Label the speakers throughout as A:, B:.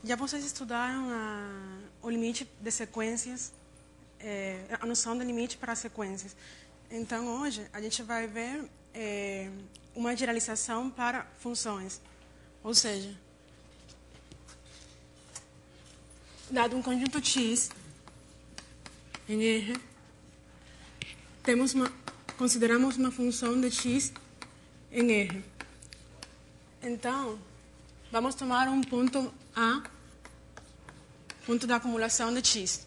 A: Já vocês estudaram o limite de sequências, a noção de limite para sequências. Então, hoje, a gente vai ver uma generalização para funções. Ou seja, dado um conjunto X em R, consideramos uma função de X em R. Então, vamos tomar um ponto A, ponto da acumulação de X.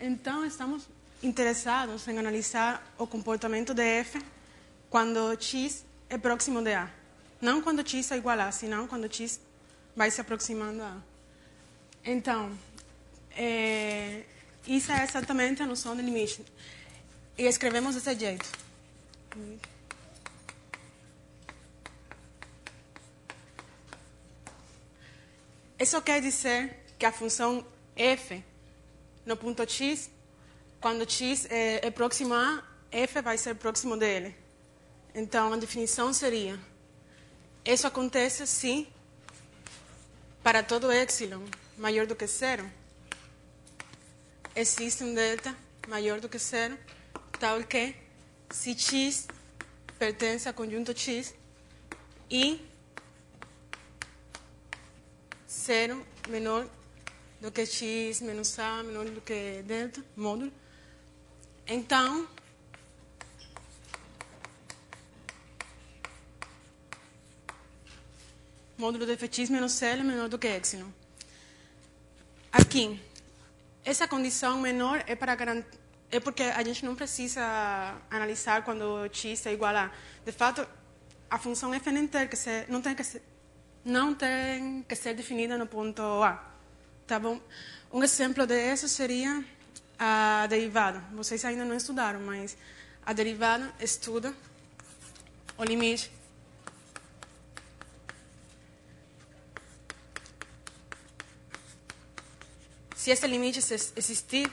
A: Então, estamos interessados em analisar o comportamento de F quando X é próximo de A. Não quando X é igual a A, senão quando X vai se aproximando a A. Então, isso é exatamente a noção de limite. E escrevemos desse jeito. Isso quer dizer que a função f no ponto x, quando x é próximo a, f vai ser próximo dele. Então, a definição seria: isso acontece se, para todo epsilon maior do que zero, existe um delta maior do que zero, tal que, se x pertence ao conjunto x e 0 menor do que x menos a, menor do que delta, módulo. Então, módulo de fx menos L menor do que epsilon. Aqui, essa condição menor é para garantir, é porque a gente não precisa analisar quando x é igual a. De fato, a função f não tem que ser definida no ponto A. Tá bom? Um exemplo disso seria a derivada. Vocês ainda não estudaram, mas a derivada estuda o limite se esse limite existir,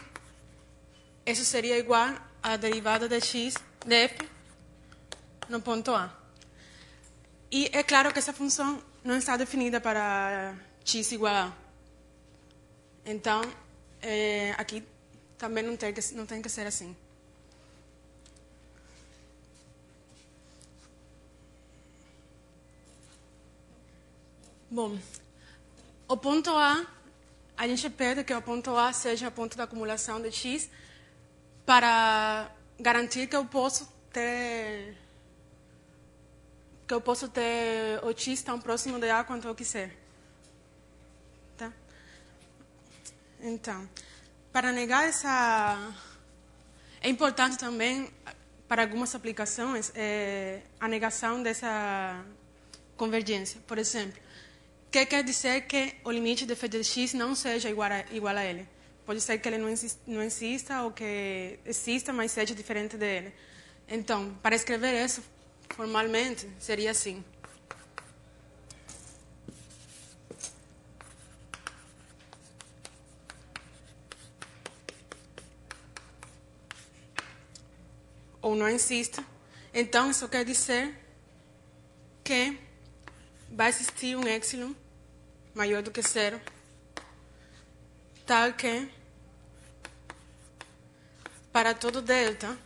A: isso seria igual à derivada de x de f no ponto A. E é claro que essa função não está definida para x igual a A. Então, aqui também não tem que ser assim. Bom, o ponto a gente pede que o ponto A seja o ponto da acumulação de x para garantir que eu posso ter o x tão próximo de A quanto eu quiser. Tá? Então, para negar essa... É importante também, para algumas aplicações, a negação dessa convergência. Por exemplo, que quer dizer que o limite de f de x não seja igual a L. Pode ser que ele não exista ou que exista, mas seja diferente dele. Então, para escrever isso formalmente, seria assim. Ou não exista. Então, isso quer dizer que vai existir um epsilon maior do que zero, tal que, para todo delta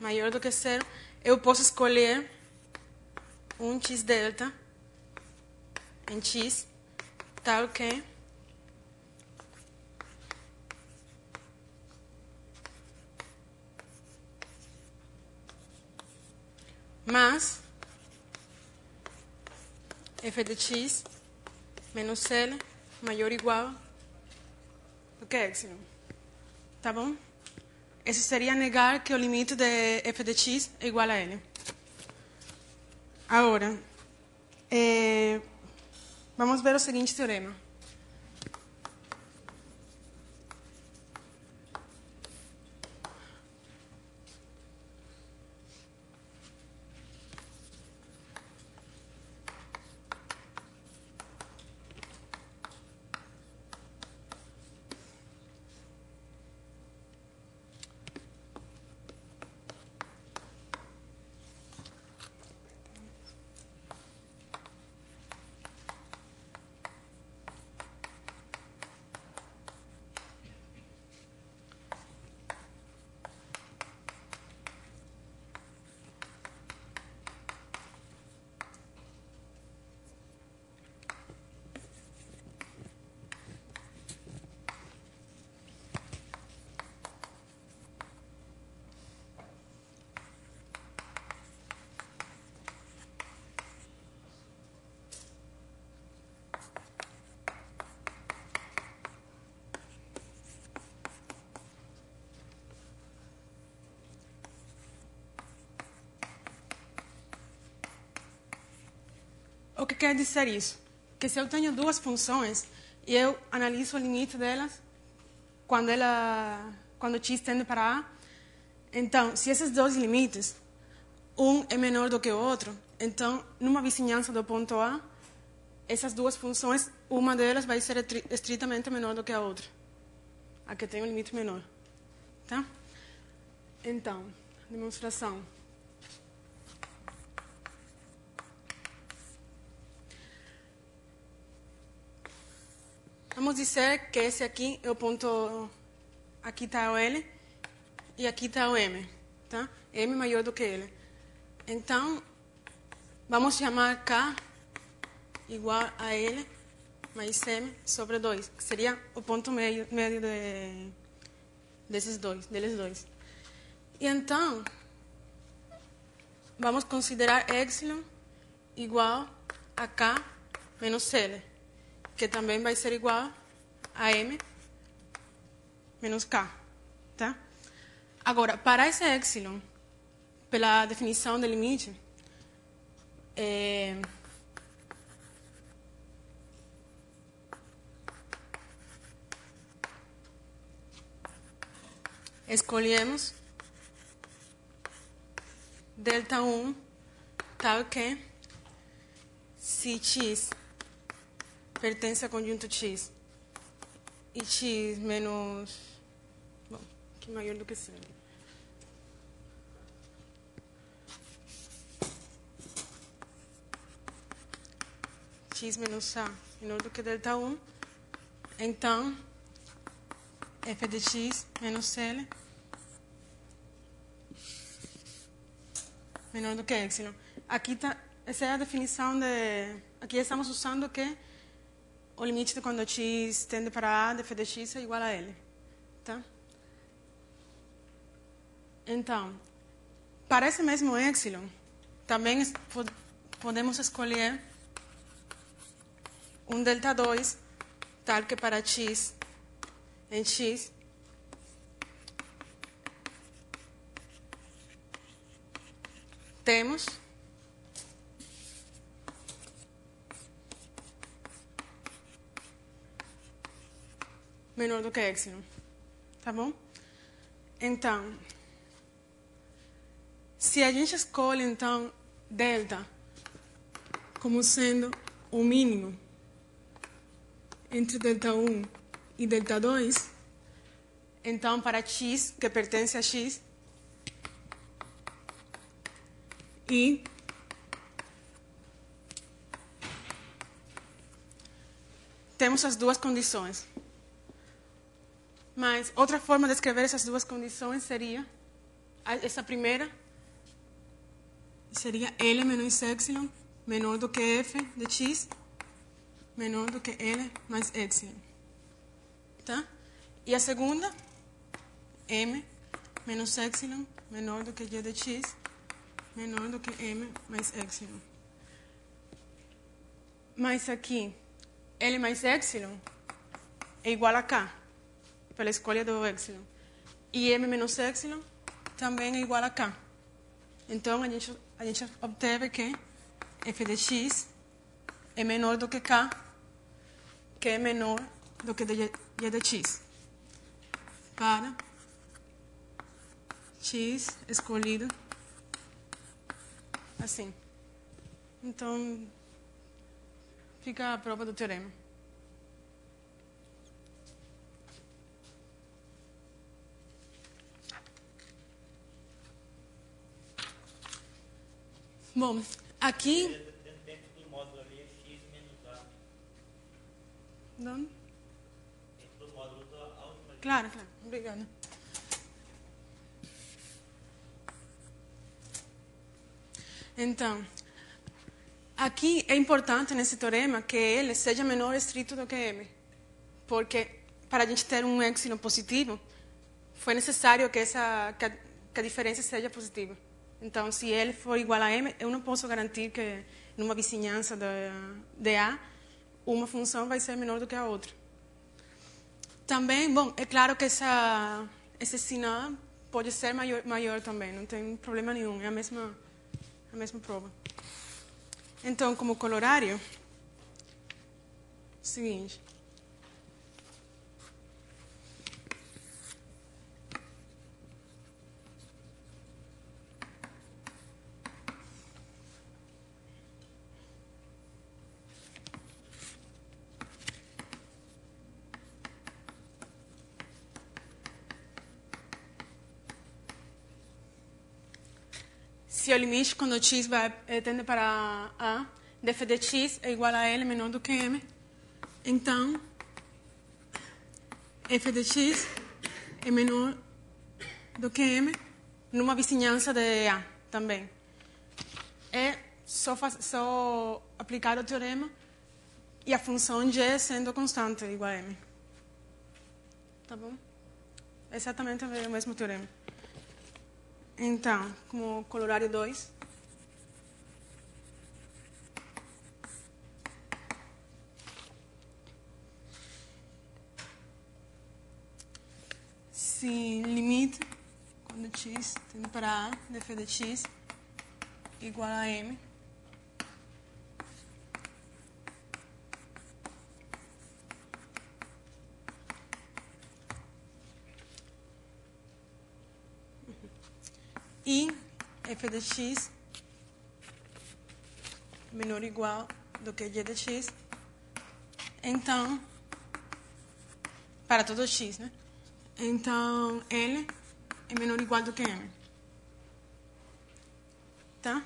A: maior do que zero, eu posso escolher um x delta em x, tal que mais f de x menos L maior ou igual do que epsilon. Tá bom? Isso seria negar que o limite de f de x é igual a L. Agora, vamos ver o seguinte teorema. O que quer dizer isso? Que se eu tenho duas funções e eu analiso o limite delas, quando x tende para A, então, se esses dois limites, um é menor do que o outro, então, numa vizinhança do ponto A, essas duas funções, uma delas vai ser estritamente menor do que a outra, a que tem um limite menor. Tá? Então, demonstração. Vamos dizer que esse aqui é o ponto... Aqui está o L e aqui está o M. Tá? M maior do que L. Então, vamos chamar K igual a L mais M sobre 2, que seria o ponto médio deles dois. E então, vamos considerar epsilon igual a K menos L, que também vai ser igual a M menos K. Tá? Agora, para esse epsilon, pela definição do limite, escolhemos delta 1 tal que se x pertence ao conjunto x e x menos... Bom, que maior do que 0. X menos A menor do que delta 1, então f de x menos L menor do que epsilon. Aqui tá, essa é a definição de... Aqui estamos usando que o limite de quando x tende para A de f de x é igual a L. Tá? Então, para esse mesmo epsilon, também podemos escolher um delta 2, tal que para x em x temos menor do que epsilon. Tá bom? Então, se a gente escolhe, então, delta como sendo o mínimo entre delta 1 e delta 2, então, para x, que pertence a x, e temos as duas condições. Mas outra forma de escrever essas duas condições seria, essa primeira, seria L menos epsilon menor do que f de x menor do que L mais epsilon. Tá? E a segunda, M menos epsilon menor do que G de x menor do que M mais epsilon. Mas aqui, L mais epsilon é igual a K, pela escolha do epsilon. E M menos epsilon também é igual a K. Então, a gente obteve que f de x é menor do que K, que é menor do que G de x. Para x escolhido assim. Então, fica a prova do teorema. Bom, aqui...
B: Dentro do módulo ali é x menos a.
A: Não?
B: Dentro do módulo da última.
A: Claro. Obrigada. Então, aqui é importante nesse teorema que L seja menor estrito do que M. Porque para a gente ter um epsilon positivo, foi necessário que a diferença seja positiva. Então, se L for igual a M, eu não posso garantir que numa vizinhança de A, uma função vai ser menor do que a outra. Também, bom, é claro que esse sinal pode ser maior também, não tem problema nenhum, é a mesma prova. Então, como colorário, seguinte. Se o limite quando x tende para a, de f de x é igual a L menor do que M, então f de x é menor do que M numa vizinhança de A também. É só aplicar o teorema e a função g sendo constante igual a M. Tá bom? É exatamente o mesmo teorema. Então, como colorário 2, se limite quando x tende para A de f de x igual a M, e f de x menor ou igual do que g de x, então, para todo x, né? Então, L é menor ou igual do que M. Tá?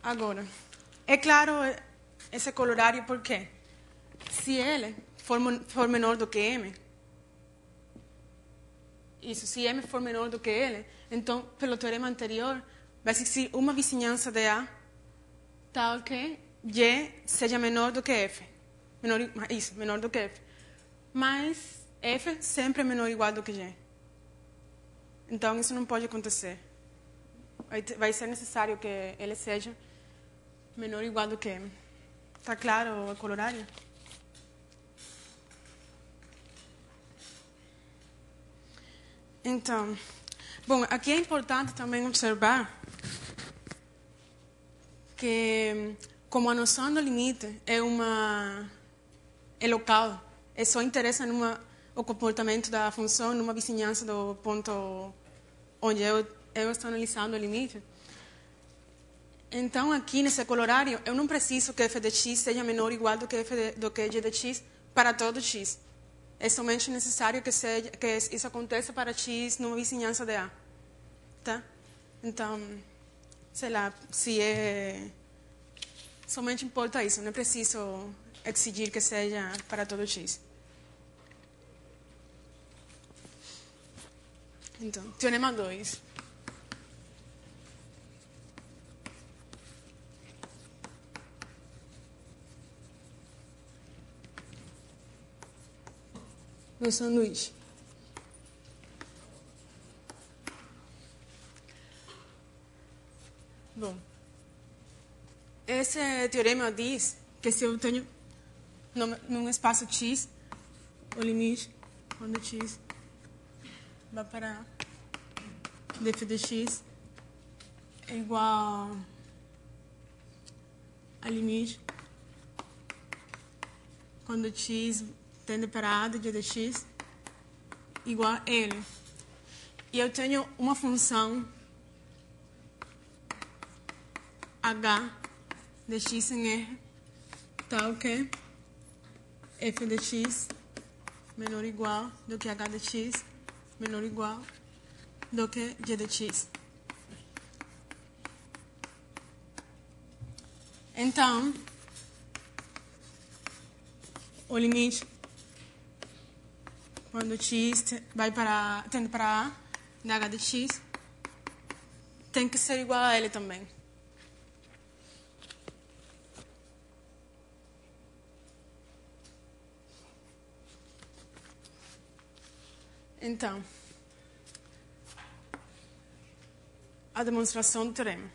A: Agora, é claro esse colorário porque se L for menor do que M, isso, se M for menor do que L, então, pelo teorema anterior, vai existir uma vizinhança de A tal que G seja menor do que F. Menor do que F. Mas F sempre é menor ou igual do que G. Então, isso não pode acontecer. Vai ser necessário que ele seja menor ou igual do que M. Está claro o colorário? Então, bom, aqui é importante também observar que, como a noção do limite é local, só interessa o comportamento da função numa vizinhança do ponto onde eu estou analisando o limite. Então, aqui nesse colorário, eu não preciso que f de x seja menor ou igual do que g de x para todo x. É somente necessário que isso aconteça para x numa vizinhança de A. Tá? Então, sei lá, somente importa isso, não é preciso exigir que seja para todo x. Então, teorema 2. No sanduíche. Bom, esse teorema diz que se eu tenho num espaço x, o limite, quando x vai para df de x é igual a limite quando x tende para a de g de x igual a L. E eu tenho uma função h de x em R tal que f de x menor ou igual do que h de x menor ou igual do que g de x. Então, o limite quando x tende para A de h de x tem que ser igual a L também. Então, a demonstração do teorema.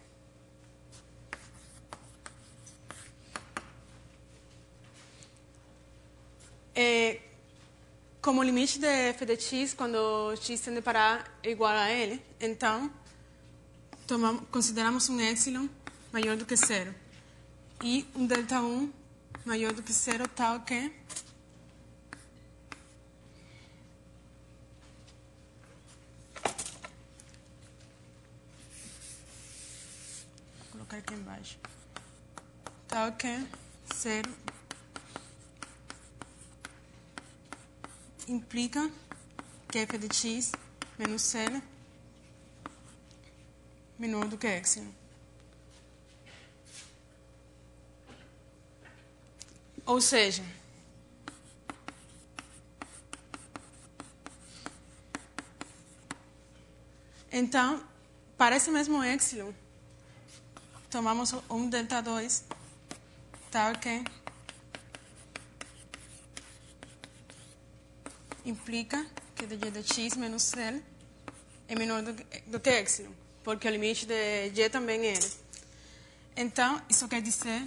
A: Como o limite de f de x, quando x tende para A é igual a L, então, consideramos um epsilon maior do que zero. e um delta 1 maior do que 0, tal que vou colocar aqui embaixo, tal que 0 implica que f de x menos L menor do que epsilon. Ou seja, então, para esse mesmo epsilon, tomamos um delta 2, tal que implica que d de x menos L é menor do que epsilon, porque o limite de g também é L. Então, isso quer dizer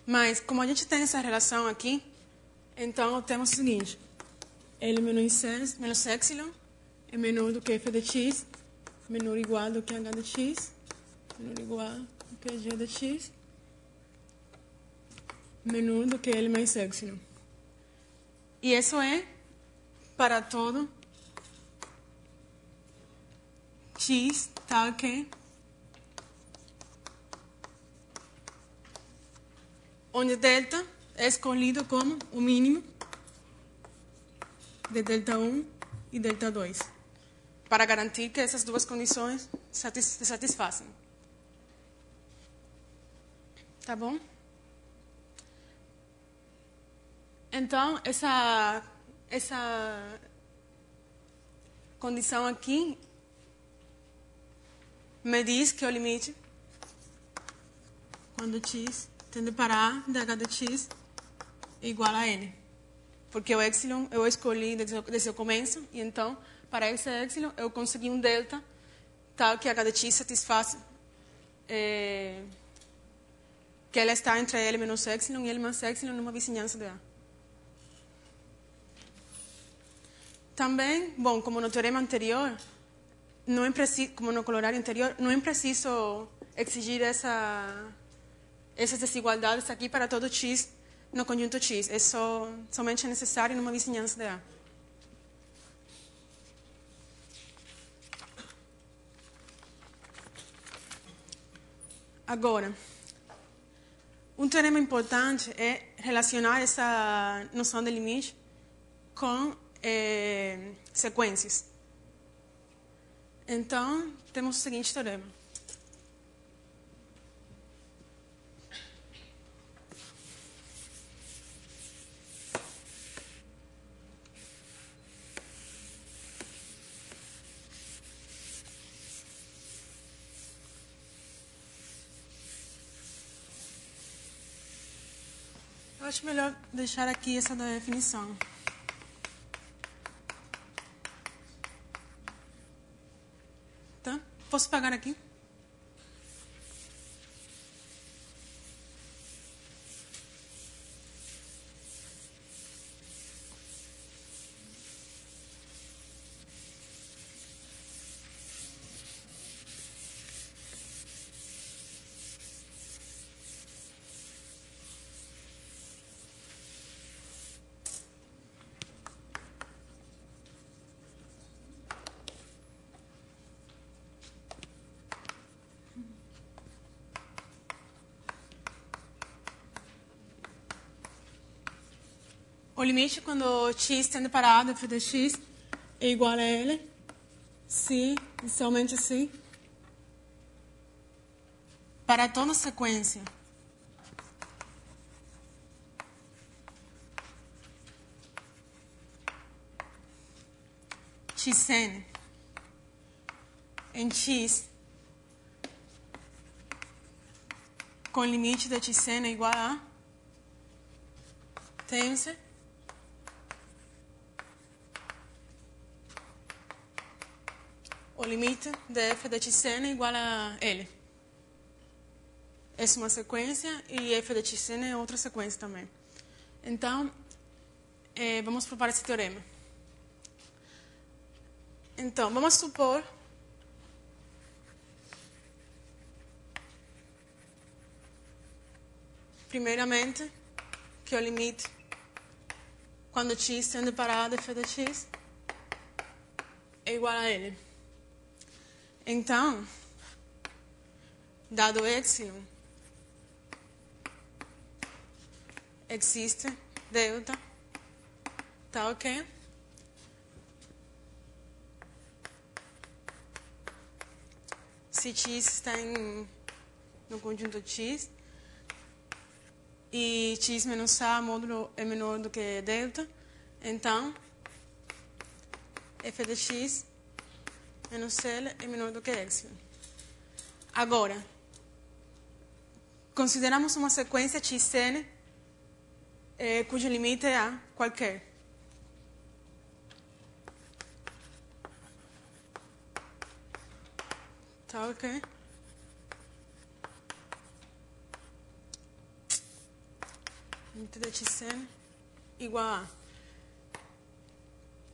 A: mas, como a gente tem essa relação aqui, então temos o seguinte: L menos epsilon é menor do que f de x, menor ou igual do que h de x, menor ou igual do que g de x, menor do que L mais epsilon. E isso é para todo x tal que onde delta é escolhido como o mínimo de delta 1 e delta 2, para garantir que essas duas condições se satisfazem. Tá bom? Então, essa condição aqui me diz que o limite, quando x tende para a de h de x é igual a n. Porque o epsilon eu escolhi desde o começo, e então, para esse epsilon, eu consegui um delta tal que h de x satisfaz que ela está entre L menos epsilon e L mais epsilon numa vizinhança de A. Também, bom, como no teorema anterior, não é preciso, como no corolário anterior, não é preciso exigir essas desigualdades aqui para todo x no conjunto x. É somente necessário numa vizinhança de A. Agora, um teorema importante é relacionar essa noção de limite com sequências. Então, temos o seguinte teorema. Eu acho melhor deixar aqui essa definição. Tá? Posso pagar aqui? O limite quando x tende para a de f de x é igual a L, se, e somente se, para toda sequência xn em x com limite de xn é igual a tensor o limite de f de xn é igual a L. Essa é uma sequência e f de xn é outra sequência também. Então, vamos provar esse teorema. Então, vamos supor primeiramente, que o limite, quando x tende para a de f de x, é igual a L. Então, dado epsilon, existe delta, tá ok? Se x está no conjunto x e x menos a módulo é menor do que delta, então f de x menos L é menor do que epsilon. Agora, consideramos uma sequência xn cujo limite é a qualquer. Tá ok? Limite de xn igual a.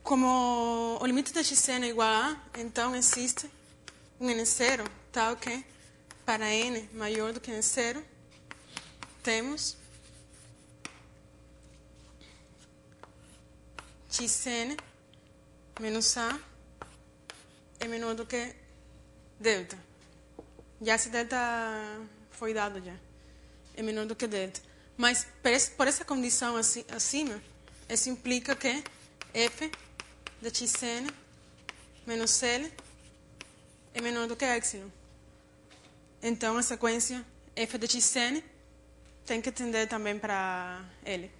A: Como o limite de xn é igual a, então existe um n0, tá ok? Para n maior do que n0, temos xn menos a é menor do que delta. Já esse delta foi dado já. É menor do que delta. Mas por essa condição acima, isso implica que f de xn menos L é menor do que epsilon. Então, a sequência f de xn tem que tender também para L.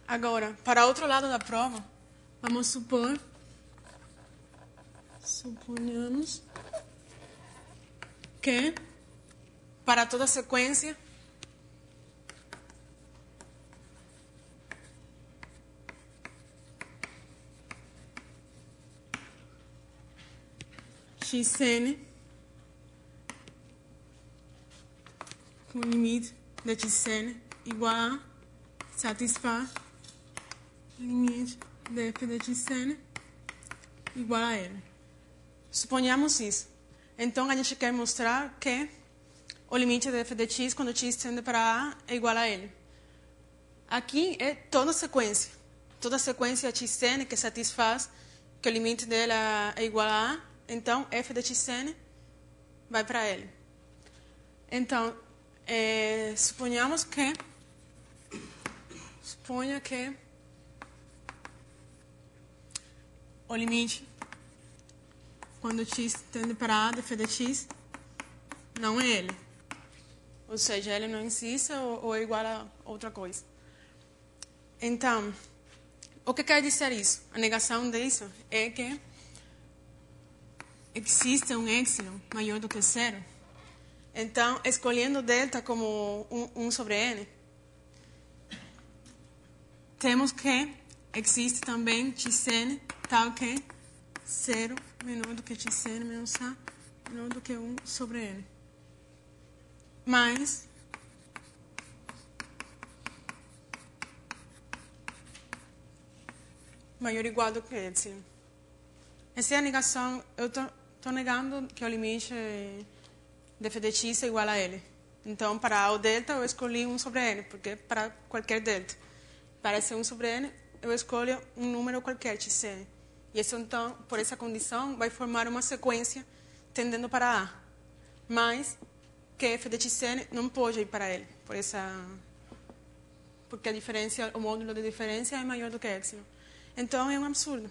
A: Agora, para outro lado da prova, vamos suponhamos que para toda sequência xn com limite de xn igual a satisfaz limite de f de xn igual a L. Suponhamos isso. Então, a gente quer mostrar que o limite de f de x, quando x tende para a, é igual a L. Aqui é toda sequência. Toda sequência xn que satisfaz que o limite dela é igual a A, então f de xn vai para L. Então, suponha que o limite, quando x tende para a de f de x, não é L. Ou seja, L não existe ou é igual a outra coisa. Então, o que quer dizer isso? A negação disso é que existe um epsilon maior do que zero. Então, escolhendo delta como 1 sobre n, temos que existe também xn tal que 0 menor do que xn menos a menor do que 1 sobre n. Mas maior ou igual do que epsilon. Essa é a negação. Eu estou negando que o limite de f de x é igual a L. Então, para o delta, eu escolhi 1 sobre n, porque para qualquer delta. Para esse 1 sobre n, eu escolho um número qualquer, xn. E isso, então, por essa condição, vai formar uma sequência tendendo para A. Mas que f de xn não pode ir para L, porque a diferença, o módulo de diferença é maior do que epsilon. Então, é um absurdo.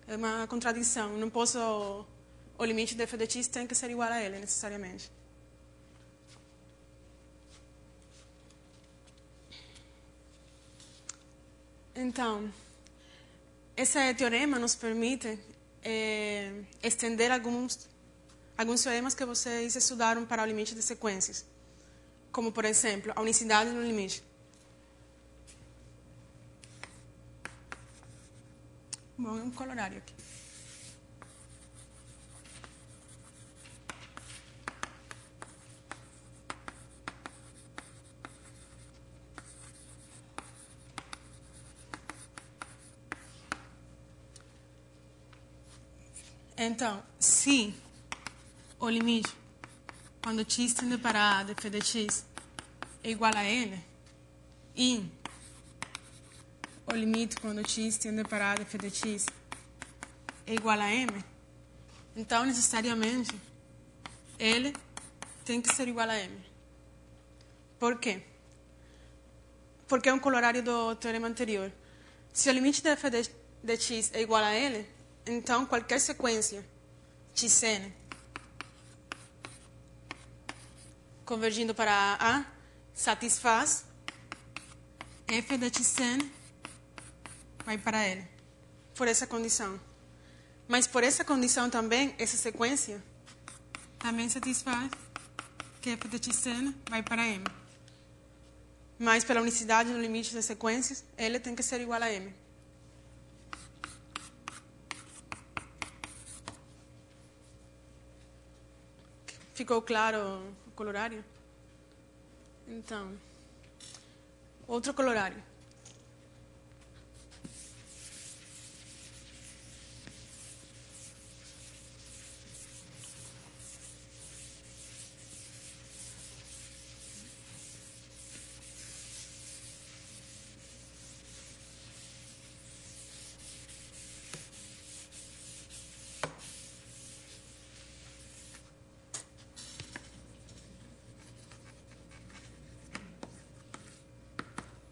A: É uma contradição. Não posso... O limite de f de x tem que ser igual a L, necessariamente. Então, esse teorema nos permite estender alguns teoremas que vocês estudaram para o limite de sequências. Como, por exemplo, a unicidade no limite. Bom, é um colorário aqui. Então, se o limite, quando x tende para a de f de x é igual a L, e o limite quando x tende para a de f de x é igual a M, então, necessariamente, L tem que ser igual a M. Por quê? Porque é um corolário do teorema anterior. Se o limite de f de x é igual a L, então qualquer sequência xn convergindo para A satisfaz f de xn vai para L. Por essa condição. Mas por essa condição também, essa sequência também satisfaz que f de xn vai para M. Mas pela unicidade no limite das sequências, L tem que ser igual a M. Ficou claro o corolário? Então, outro corolário.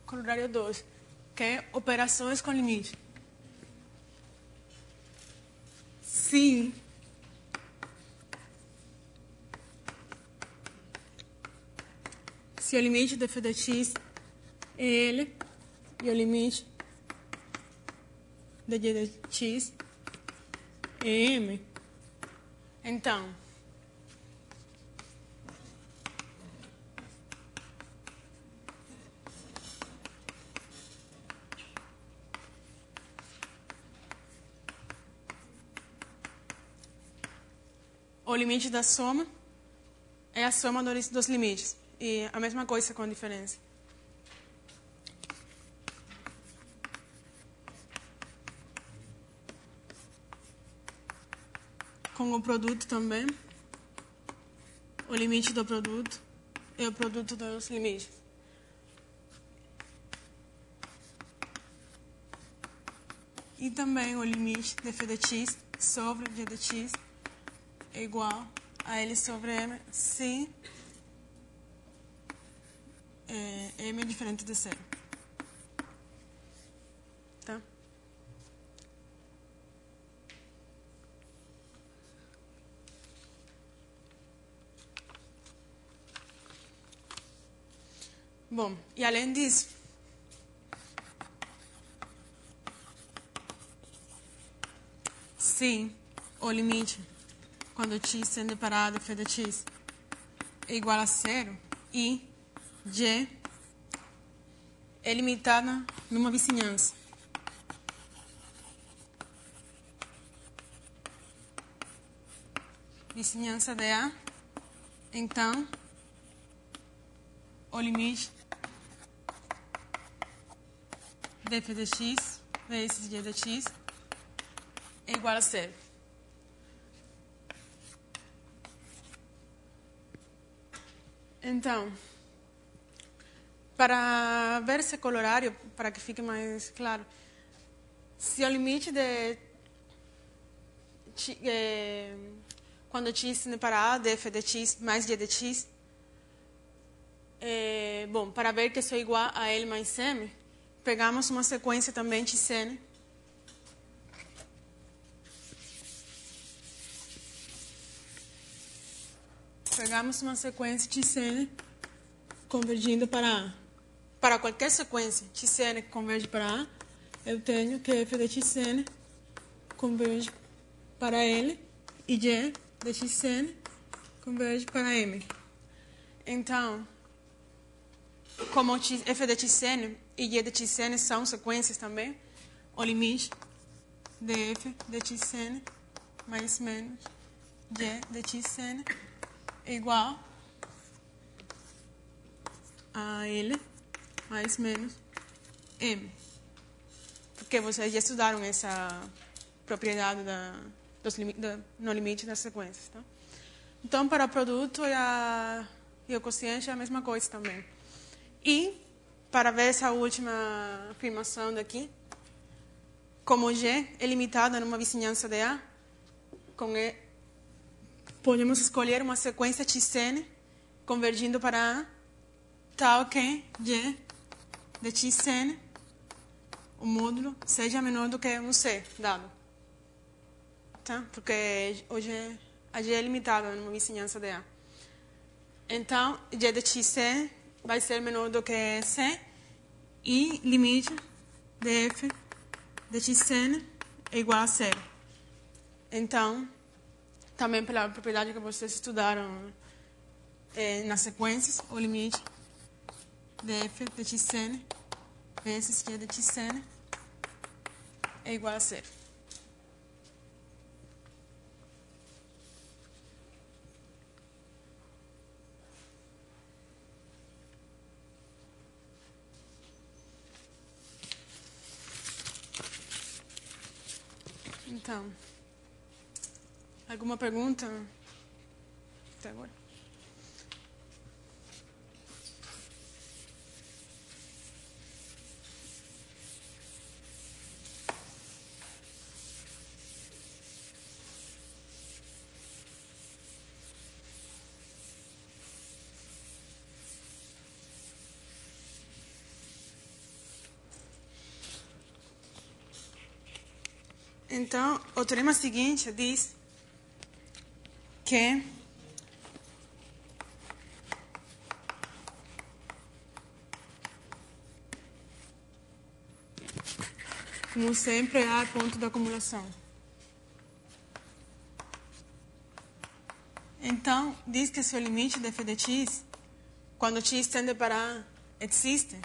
A: Corolário 2, que é operações com limite. Se o limite de f de x é L e o limite de g de x é M, então o limite da soma é a soma dos limites. E a mesma coisa com a diferença. Com o produto também, o limite do produto é o produto dos limites. E também o limite de f de x sobre g de x é igual a L sobre M se M é diferente de zero. Tá? Bom, e além disso, se o limite quando x tende para a de f de x é igual a zero e G é limitada numa vizinhança. Vizinhança de A, então o limite de f de x vezes g de x é igual a zero. Então, para ver esse corolário, para que fique mais claro, se o limite de quando x tende para a de f de x mais g de x, bom, para ver que isso é igual a L mais M, pegamos uma sequência também xn, xn convergindo para A. Para qualquer sequência xn que converge para A, eu tenho que f de xn converge para L e g de xn converge para M. Então, como f de xn e g de xn são sequências também, o limite de f de xn mais menos g de xn é igual a L mais menos M. Porque vocês já estudaram essa propriedade no limite das sequências. Tá? Então, para o produto e o quociente é a mesma coisa também. E, para ver essa última afirmação daqui, como G é limitada numa vizinhança de A, com E, podemos escolher uma sequência xn convergindo para A, tal que G de xn, o módulo, seja menor do que um C dado. Tá? Porque hoje a G é limitada numa vizinhança de A. Então, G de xn vai ser menor do que C e limite de f de xn é igual a zero. Então, também pela propriedade que vocês estudaram nas sequências, o limite de f de xn vezes G de xn é igual a zero. Então, alguma pergunta até agora? Então, o teorema seguinte diz que como sempre há ponto de acumulação. Então, diz que se o limite de f de x, quando x tende para A, existe,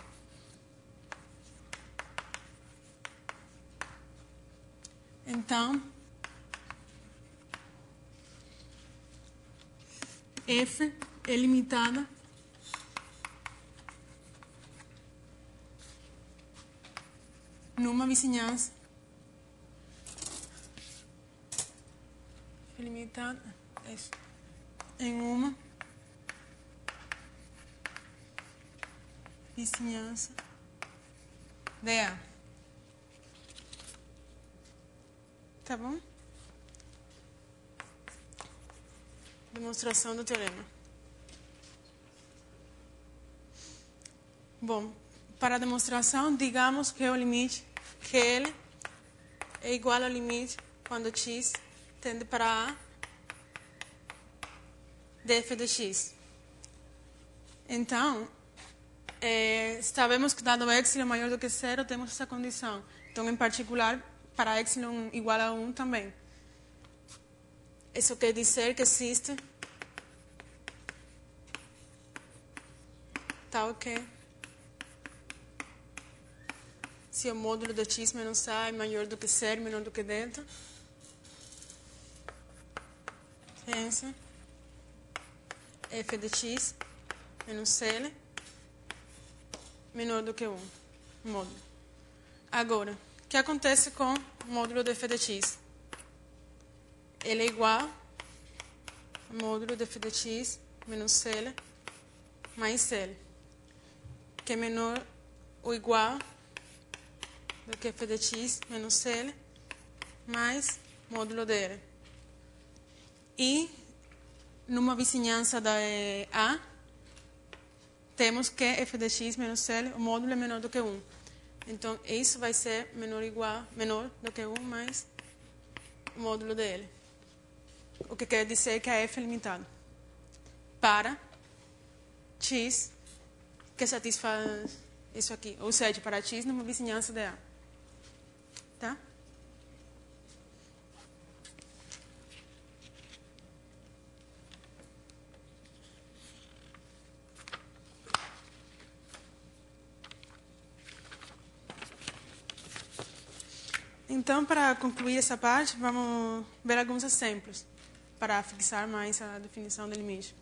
A: então, f é limitada numa vizinhança limitada em uma vizinhança de A. Tá bom? Demonstração do teorema. Bom, para a demonstração, digamos que o limite QL é igual ao limite quando x tende para A de f de x. Então, sabemos que dado epsilon maior do que zero, temos essa condição. Então, em particular, para epsilon igual a 1 também. Isso quer dizer que existe tal que se o módulo de x menos a é maior do que zero, menor do que delta, pensa f de x menos L menor do que 1, módulo. Agora, o que acontece com o módulo de f de x? Ele é igual ao módulo de f de x menos L mais L, que é menor ou igual do que f de x menos L mais módulo de L. E, numa vizinhança da A, temos que f de x menos L, o módulo é menor do que 1. Então, isso vai ser menor do que 1 mais o módulo de L. O que quer dizer que a f é limitada para x que satisfaz isso aqui. Ou seja, para x numa vizinhança de A. Tá? Então, para concluir essa parte, vamos ver alguns exemplos para fixar mais a definição do limite.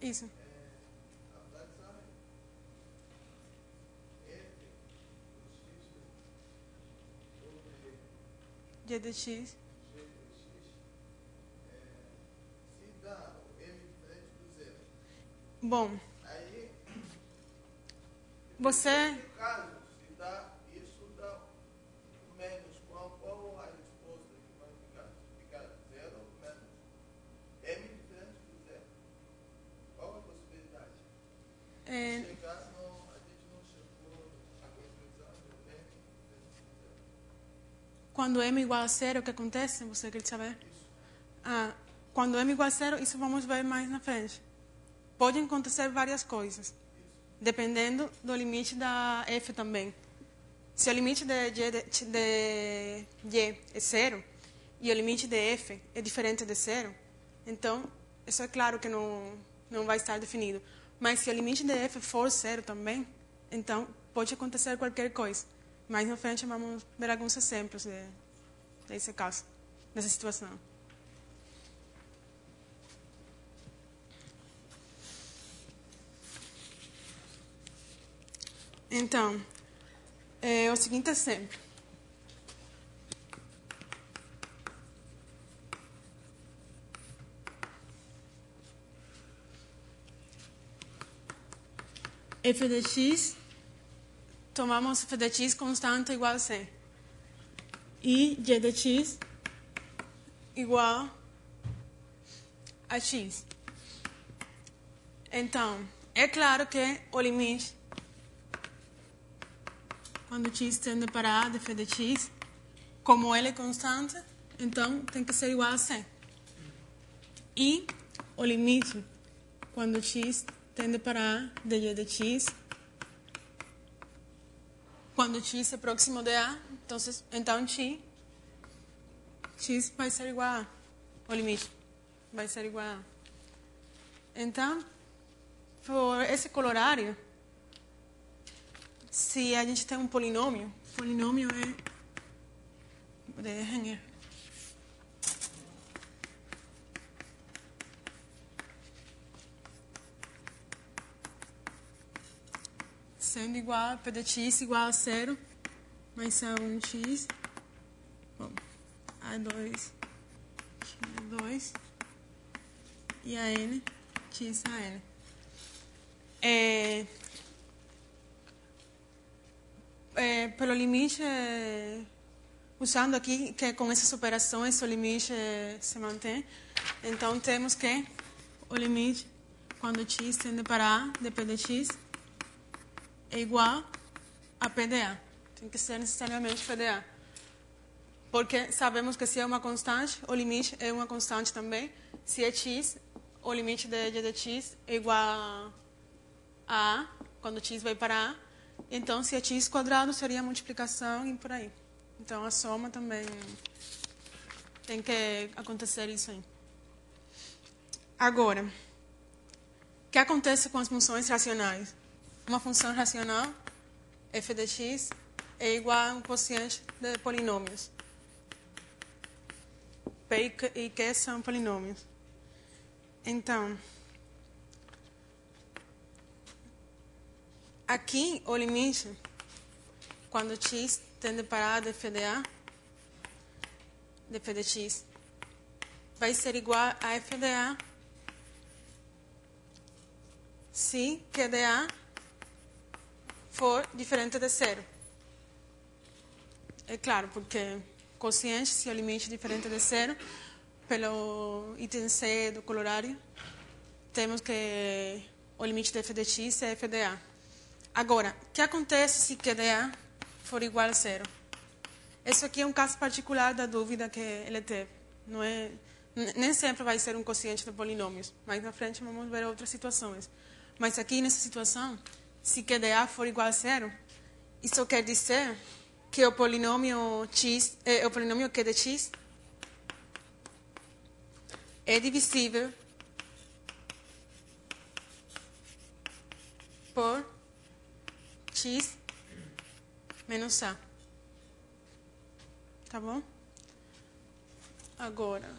A: Isso. G de x. Bom, você...
C: Caso, se dá isso, dá menos qual a resposta que vai ficar? Ficar zero ou menos? M diferente do zero. Qual a possibilidade? Chegar, a gente não chegou à conclusão do M diferente do zero.
A: Quando m igual a zero, o que acontece? Você quer saber?
C: Isso.
A: Quando m igual a zero, isso vamos ver mais na frente. Podem acontecer várias coisas, dependendo do limite da f também. Se o limite de y é zero e o limite de f é diferente de zero, então, isso é claro que não vai estar definido. Mas se o limite de f for zero também, então pode acontecer qualquer coisa. Mais na frente vamos ver alguns exemplos desse caso, dessa situação. Então, é o seguinte exemplo. F de x, tomamos f de x constante igual a 100. E g de x igual a x. Então, é claro que o limite, quando x tende para a de f de x, como ele é constante, então tem que ser igual a 100. E o limite, quando x tende para a de g de x, quando x é próximo de a, então x vai ser igual a, o limite vai ser igual a. Então, por esse colorário, se a gente tem um polinômio é... Deixem sendo igual a p de x igual a 0, mais a1x, bom, a2, x2, e a n, x a n. Pelo limite, usando aqui que com essas operações o limite se mantém, então temos que o limite, quando x tende para a de p de x, é igual a p de a. Tem que ser necessariamente p de a. Porque sabemos que se é uma constante, o limite é uma constante também. Se é x, o limite de g de x é igual a a, quando x vai para a. Então, se é x quadrado, seria a multiplicação e por aí. Então, a soma também tem que acontecer isso aí. Agora, o que acontece com as funções racionais? Uma função racional, f de x, é igual a um quociente de polinômios. P e Q são polinômios. Então, aqui o limite, quando x tende para a de f de a, de f de x, vai ser igual a f de a se Q de a for diferente de zero. É claro, porque quociente, se o limite é diferente de zero, pelo item C do colorário, temos que o limite de f de x é f de a. Agora, o que acontece se Q de a for igual a zero? Isso aqui é um caso particular da dúvida que ele teve. Não é, nem sempre vai ser um quociente de polinômios. Mais na frente vamos ver outras situações. Mas aqui nessa situação, se Q de a for igual a zero, isso quer dizer que o polinômio x, o polinômio Q de x é divisível por x menos a. Tá bom? Agora,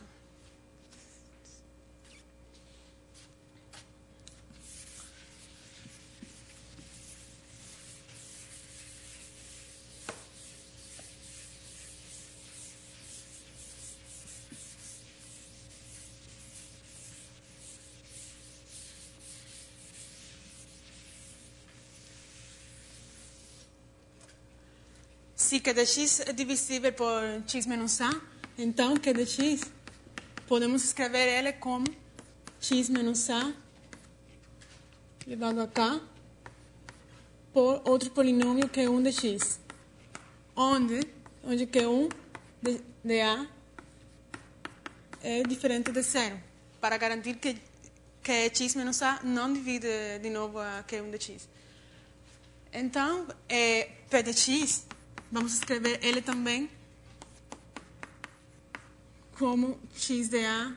A: se Q de x é divisível por x menos a, então Q de x podemos escrever ele como x menos a elevado a k por outro polinômio Q1 de x, onde Q1 de a é diferente de zero, para garantir que x menos a não divide de novo a Q1 de x. Então, P de x, vamos escrever ele também como x de a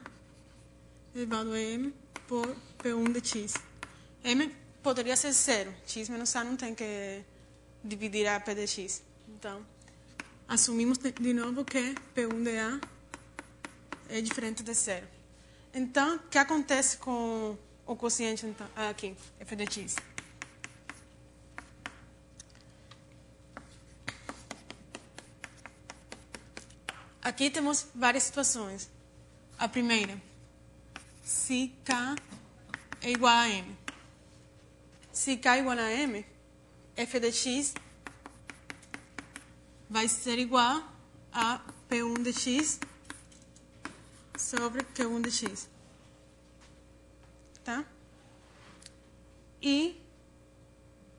A: elevado a m por P1 de x. M poderia ser zero. X menos a não tem que dividir a P de x. Então, assumimos de novo que P1 de a é diferente de zero. Então, o que acontece com o quociente então, aqui, f de x? Aqui temos várias situações. A primeira, se k é igual a m. Se k é igual a m, f de x vai ser igual a P1 de x sobre Q1 de x. Tá? E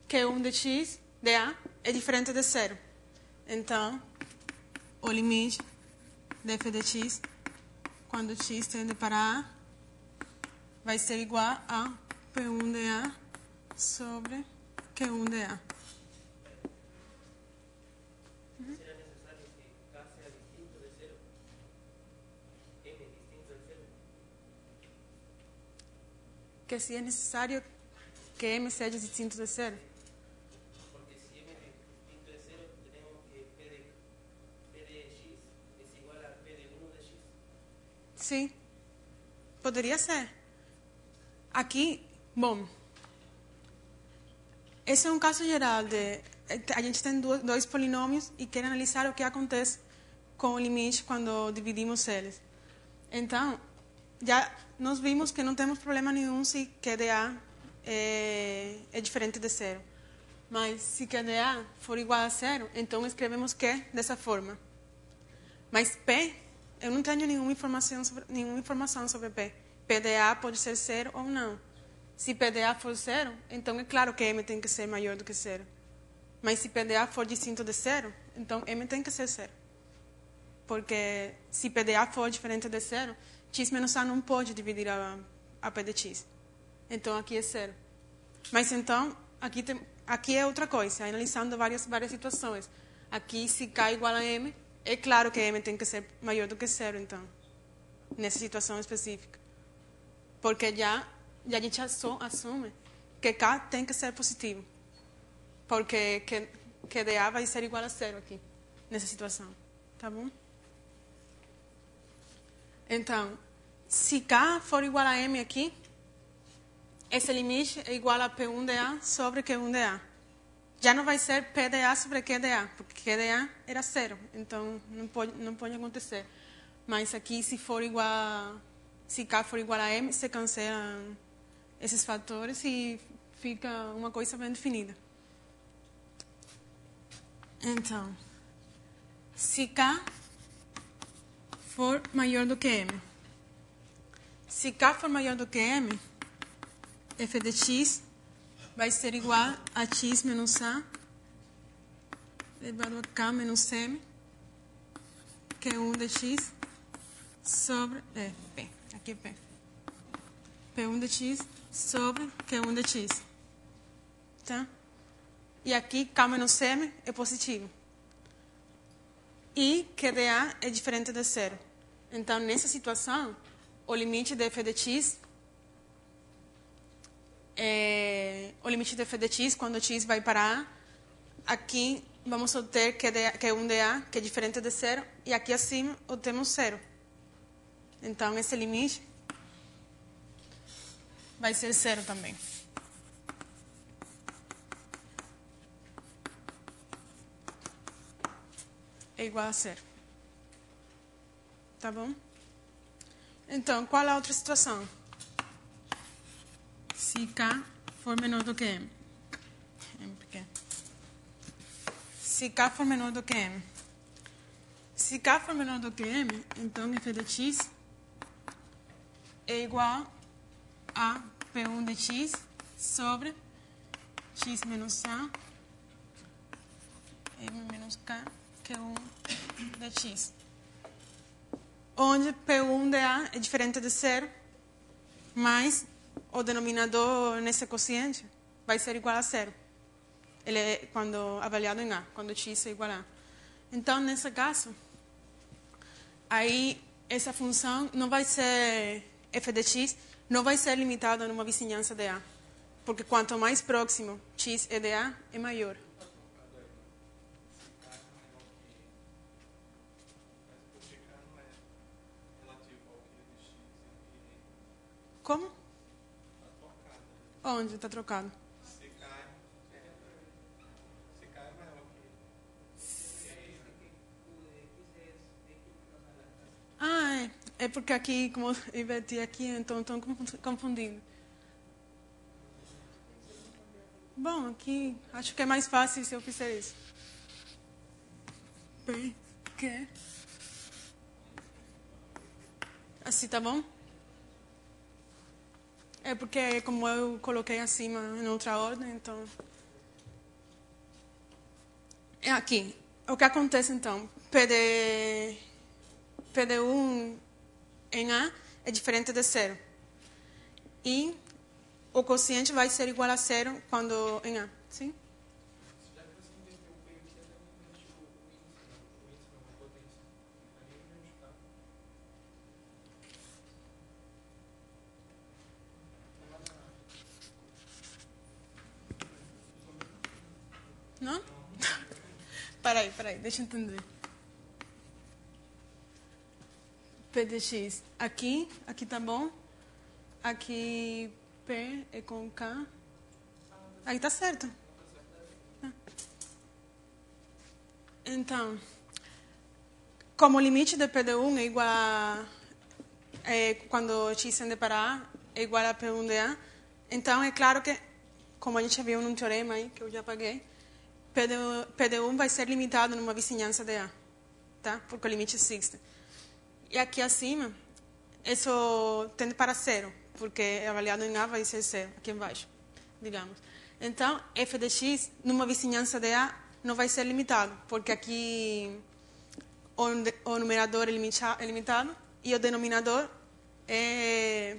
A: Q1 de x, de a, é diferente de zero. Então, o limite de f de x, quando x tende para a, vai ser igual a P1 de a sobre Q1 de a.
B: ¿Será necesario que K sea distinto de cero? M distinto de cero.
A: Que se é necessário que m seja distinto de zero.
B: Porque si M es distinto de cero, tenemos que P de x es igual a P de 1 de x.
A: Sim, poderia ser. Aqui, bom, esse é um caso geral de a gente tem dois polinômios e quer analisar o que acontece com o limite quando dividimos eles. Então, já nós vimos que não temos problema nenhum se Q de a é diferente de zero. Mas se Q de a for igual a zero, então escrevemos Q dessa forma. Mas P, eu não tenho nenhuma informação sobre P. P de a pode ser zero ou não. Se P de a for zero, então é claro que M tem que ser maior do que zero. Mas se P de a for distinto de zero, então M tem que ser zero. Porque se P de a for diferente de zero, x menos a não pode dividir a P de x. Então aqui é zero. Mas então, aqui é outra coisa, analisando várias situações. Aqui, se k igual a m, é claro que m tem que ser maior do que zero, então, nessa situação específica. Porque já a gente assume que k tem que ser positivo. Porque Q de a vai ser igual a zero aqui, nessa situação. Tá bom? Então, se k for igual a m aqui, esse limite é igual a P1 de a sobre Q1 de a. Já não vai ser P de a sobre Q de a, porque Q de a era zero, então não pode acontecer. Mas aqui, se k for igual a m, se cancelam esses fatores e fica uma coisa bem definida. Então, se k for maior do que m, se k for maior do que m, f de x vai ser igual a x menos a elevado a k menos m, Q1 de x sobre P. Aqui é P. P1 de x sobre Q1 de x. Tá? E aqui k menos m é positivo. E Q de a é diferente de zero. Então, nessa situação, o limite de f de x quando x vai para a, aqui vamos obter Q1 de a, que é diferente de zero, e aqui acima obtemos zero. Então, esse limite vai ser zero também. É igual a zero. Tá bom? Então, qual é a outra situação? Se k for menor do que m. M pequeno. se K for menor do que M. Se K for menor do que M, então f de x é igual a P1 de x sobre x menos A, M menos K, que é 1 de x. Onde P1 de A é diferente de 0, mas o denominador nesse quociente vai ser igual a 0. Ele é quando avaliado em A, quando x é igual a A. Então, nesse caso, aí essa função não vai ser f de x, não vai ser limitada numa vizinhança de A. Porque quanto mais próximo x é de A, é maior. Como? Onde está trocado? Ah, é porque aqui, como eu inverti aqui, então estou confundindo. Bom, aqui acho que é mais fácil se eu fizer isso. Porque assim tá bom? É porque como eu coloquei acima em outra ordem, então... É aqui. O que acontece então? PD1 em A é diferente de 0. E o quociente vai ser igual a 0 quando em A. Sim?
B: Já que você entendeu bem o que é exatamente o índice não é uma potência. Ali é mesmo, tá?
A: Não? Peraí, deixa eu entender. P de x. Aqui tá bom. Aqui P é com K. Aí tá certo. Então, como o limite de P de 1 é igual a... quando x tende para A é igual a P1 de A, então é claro que, como a gente viu num teorema aí, que eu já apaguei, P de 1 vai ser limitado numa vizinhança de A, tá? Porque o limite existe. E aqui acima, isso tende para 0, porque avaliado em A vai ser 0, aqui embaixo, digamos. Então, f de x, numa vizinhança de A, não vai ser limitado, porque aqui o numerador é limitado e o denominador é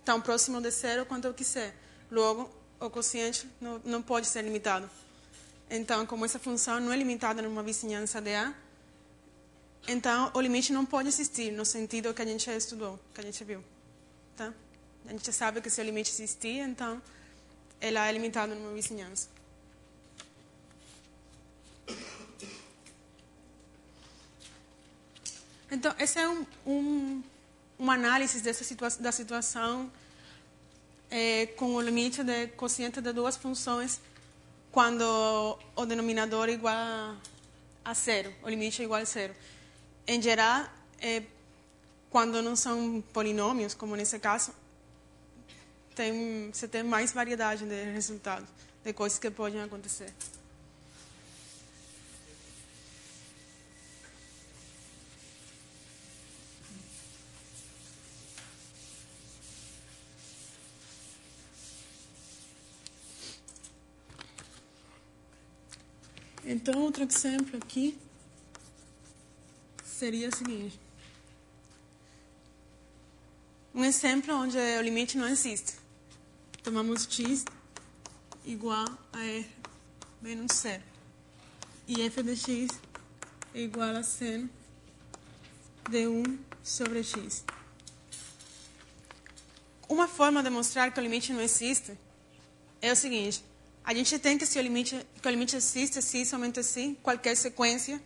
A: tão próximo de 0 quanto eu quiser. Logo, o quociente não pode ser limitado. Então, como essa função não é limitada numa vizinhança de A, então o limite não pode existir no sentido que a gente estudou, que a gente viu. Tá? A gente sabe que se o limite existir, então ela é limitada numa vizinhança. Então, esse é uma análise da situação com o limite de quociente de duas funções quando o denominador é igual a 0, o limite é igual a 0. Em geral, quando não são polinômios, como nesse caso, você tem mais variedade de resultados, de coisas que podem acontecer. Então, outro exemplo aqui seria o seguinte. Um exemplo onde o limite não existe. Tomamos x igual a r menos 0. E f de x é igual a seno de 1 sobre x. Uma forma de mostrar que o limite não existe é o seguinte. A gente tem que o limite existe se somente se qualquer sequência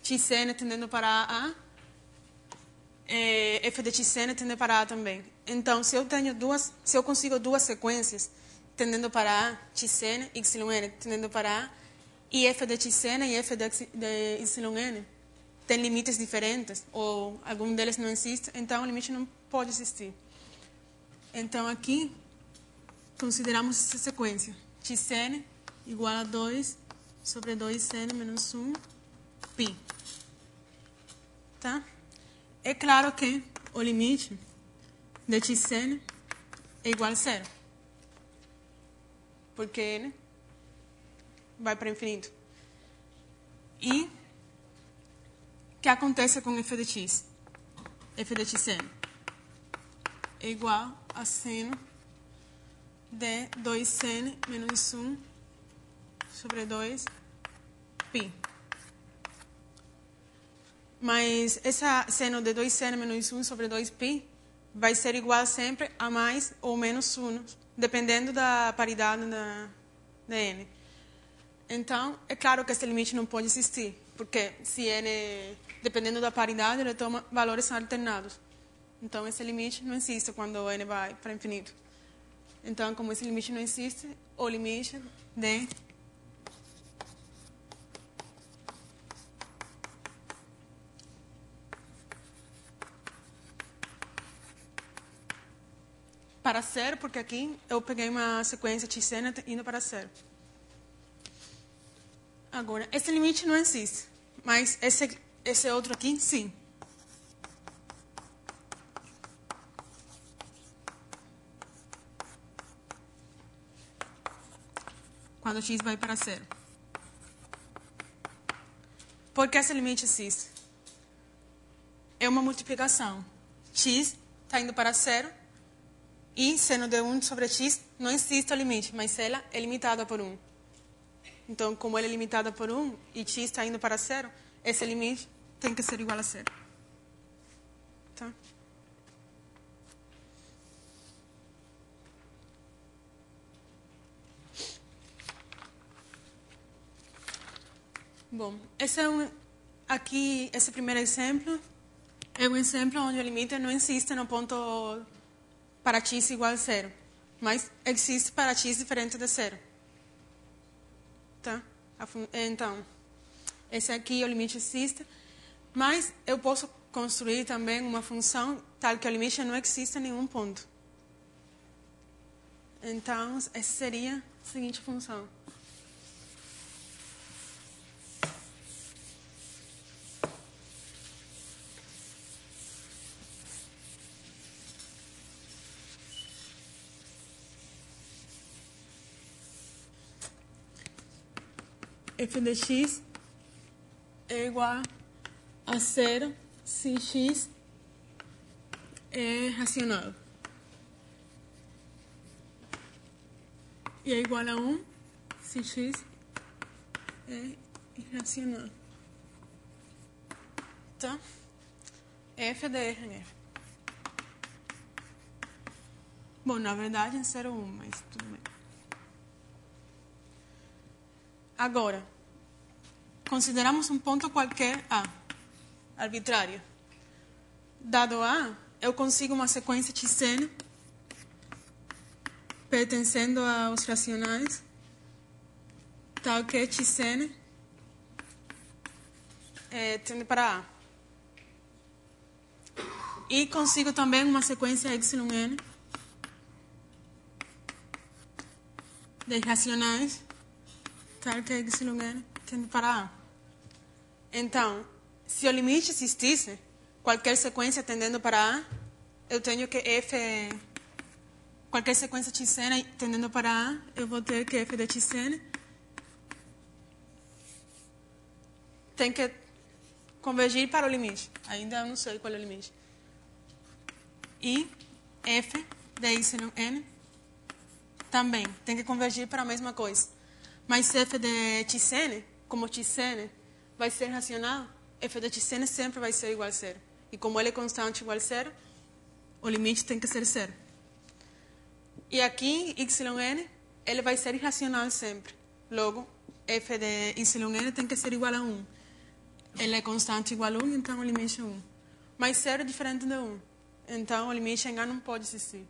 A: xn tendendo para A, f de xn tendendo para A também. Então, se eu consigo duas sequências tendendo para A, xn, yn tendendo para A, e f de xn e f de yn têm limites diferentes, ou algum deles não existe, então o limite não pode existir. Então, aqui, consideramos essa sequência. xn igual a 2 sobre 2n menos 1 π. Tá? É claro que o limite de xn é igual a zero. Porque n vai para infinito. E o que acontece com f de x? F de xn é igual a seno de 2n menos 1 sobre 2 π. Mas essa seno de 2n menos 1 sobre 2 π vai ser igual sempre a mais ou menos 1, dependendo da paridade da n. Então, é claro que esse limite não pode existir, porque se n, dependendo da paridade, ele toma valores alternados. Então, esse limite não existe quando n vai para infinito. Então, como esse limite não existe, o limite de para zero, porque aqui eu peguei uma sequência xn indo para zero. Agora, esse limite não existe, mas esse outro aqui, sim. Quando x vai para zero. Por que esse limite existe? É uma multiplicação. X está indo para zero e seno de 1 sobre x não existe o limite, mas ela é limitada por 1. Então, como ela é limitada por 1 e x está indo para zero, esse limite tem que ser igual a zero. Tá? Bom, esse primeiro exemplo é um exemplo onde o limite não existe no ponto para x igual a zero, mas existe para x diferente de zero. Tá? Então, esse aqui o limite existe, mas eu posso construir também uma função tal que o limite não exista em nenhum ponto. Então, essa seria a seguinte função. F de x é igual a zero se x é racional. E é igual a 1 se x é irracional. Tá? F de R em F. Bom, na verdade é 0, 1, mas tudo bem. Agora, consideramos um ponto qualquer A, arbitrário. Dado A, eu consigo uma sequência xn pertencendo aos racionais, tal que xn tende para A. E consigo também uma sequência εn de racionais, tal que εn tende para A. Então, se o limite existisse, qualquer sequência tendendo para A, eu tenho que qualquer sequência xn tendendo para A, eu vou ter que f de xn tem que convergir para o limite. Ainda eu não sei qual é o limite. E f de εn também tem que convergir para a mesma coisa. Mas f de xn, como xn vai ser racional, f de xn sempre vai ser igual a zero. E como ele é constante igual a zero, o limite tem que ser zero. E aqui, yn, ele vai ser irracional sempre. Logo, f de yn tem que ser igual a 1. Ele é constante igual a 1, então o limite é 1. Mas 0 é diferente de 1. Então, o limite em A não pode existir.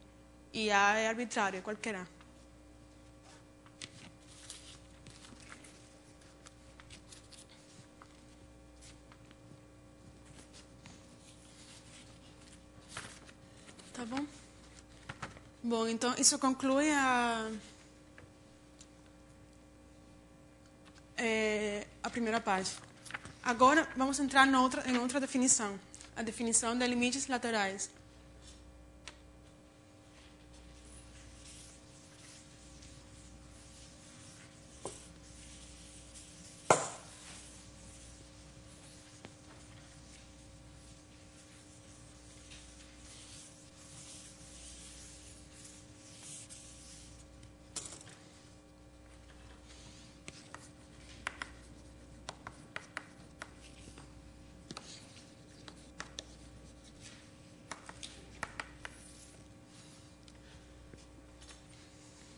A: E A é arbitrário, é qualquer A. Tá bom? Bom, então, isso conclui a primeira parte. Agora, vamos entrar em outra definição. A definição de limites laterais.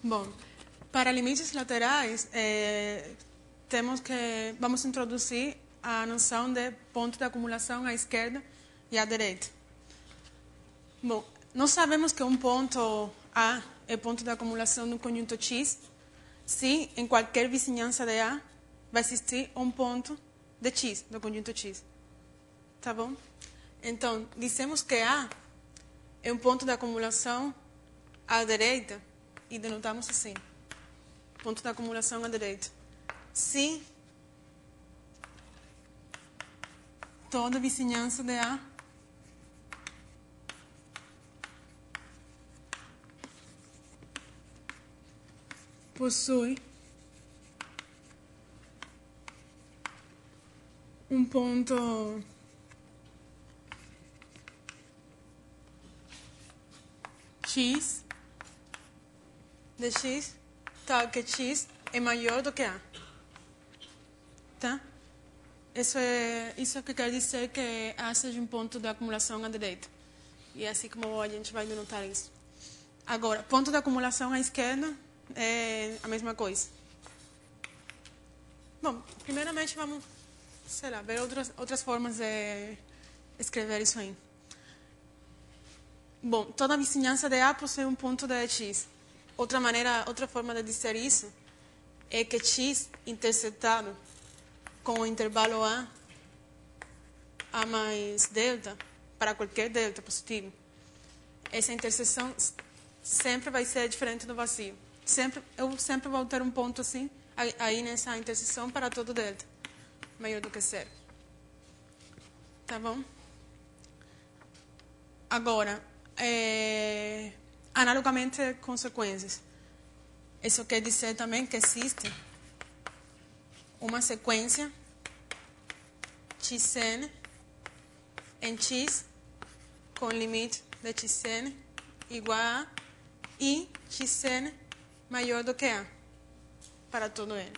A: Bom, para limites laterais, vamos introduzir a noção de ponto de acumulação à esquerda e à direita. Bom, nós sabemos que um ponto A é ponto de acumulação no conjunto X se em qualquer vizinhança de A vai existir um ponto de X, do conjunto X. Tá bom? Então, dizemos que A é um ponto de acumulação à direita e denotamos assim, ponto de acumulação à direita. Se toda vizinhança de A possui um ponto X de X, tal que X é maior do que A. Tá? Isso que quer dizer que A seja um ponto de acumulação à direita. E é assim como a gente vai denotar isso. Agora, ponto de acumulação à esquerda é a mesma coisa. Bom, primeiramente vamos, ver outras formas de escrever isso aí. Bom, toda vizinhança de A possui um ponto de X. Outra forma de dizer isso é que X interceptado com o intervalo A mais delta, para qualquer delta positivo, essa interseção sempre vai ser diferente do vazio. Eu sempre vou ter um ponto assim, aí nessa interseção para todo delta, maior do que zero. Tá bom? Agora, analogamente consequências. Isso quer dizer também que existe uma sequência xn em x com limite de xn igual a e xn maior do que a para todo n.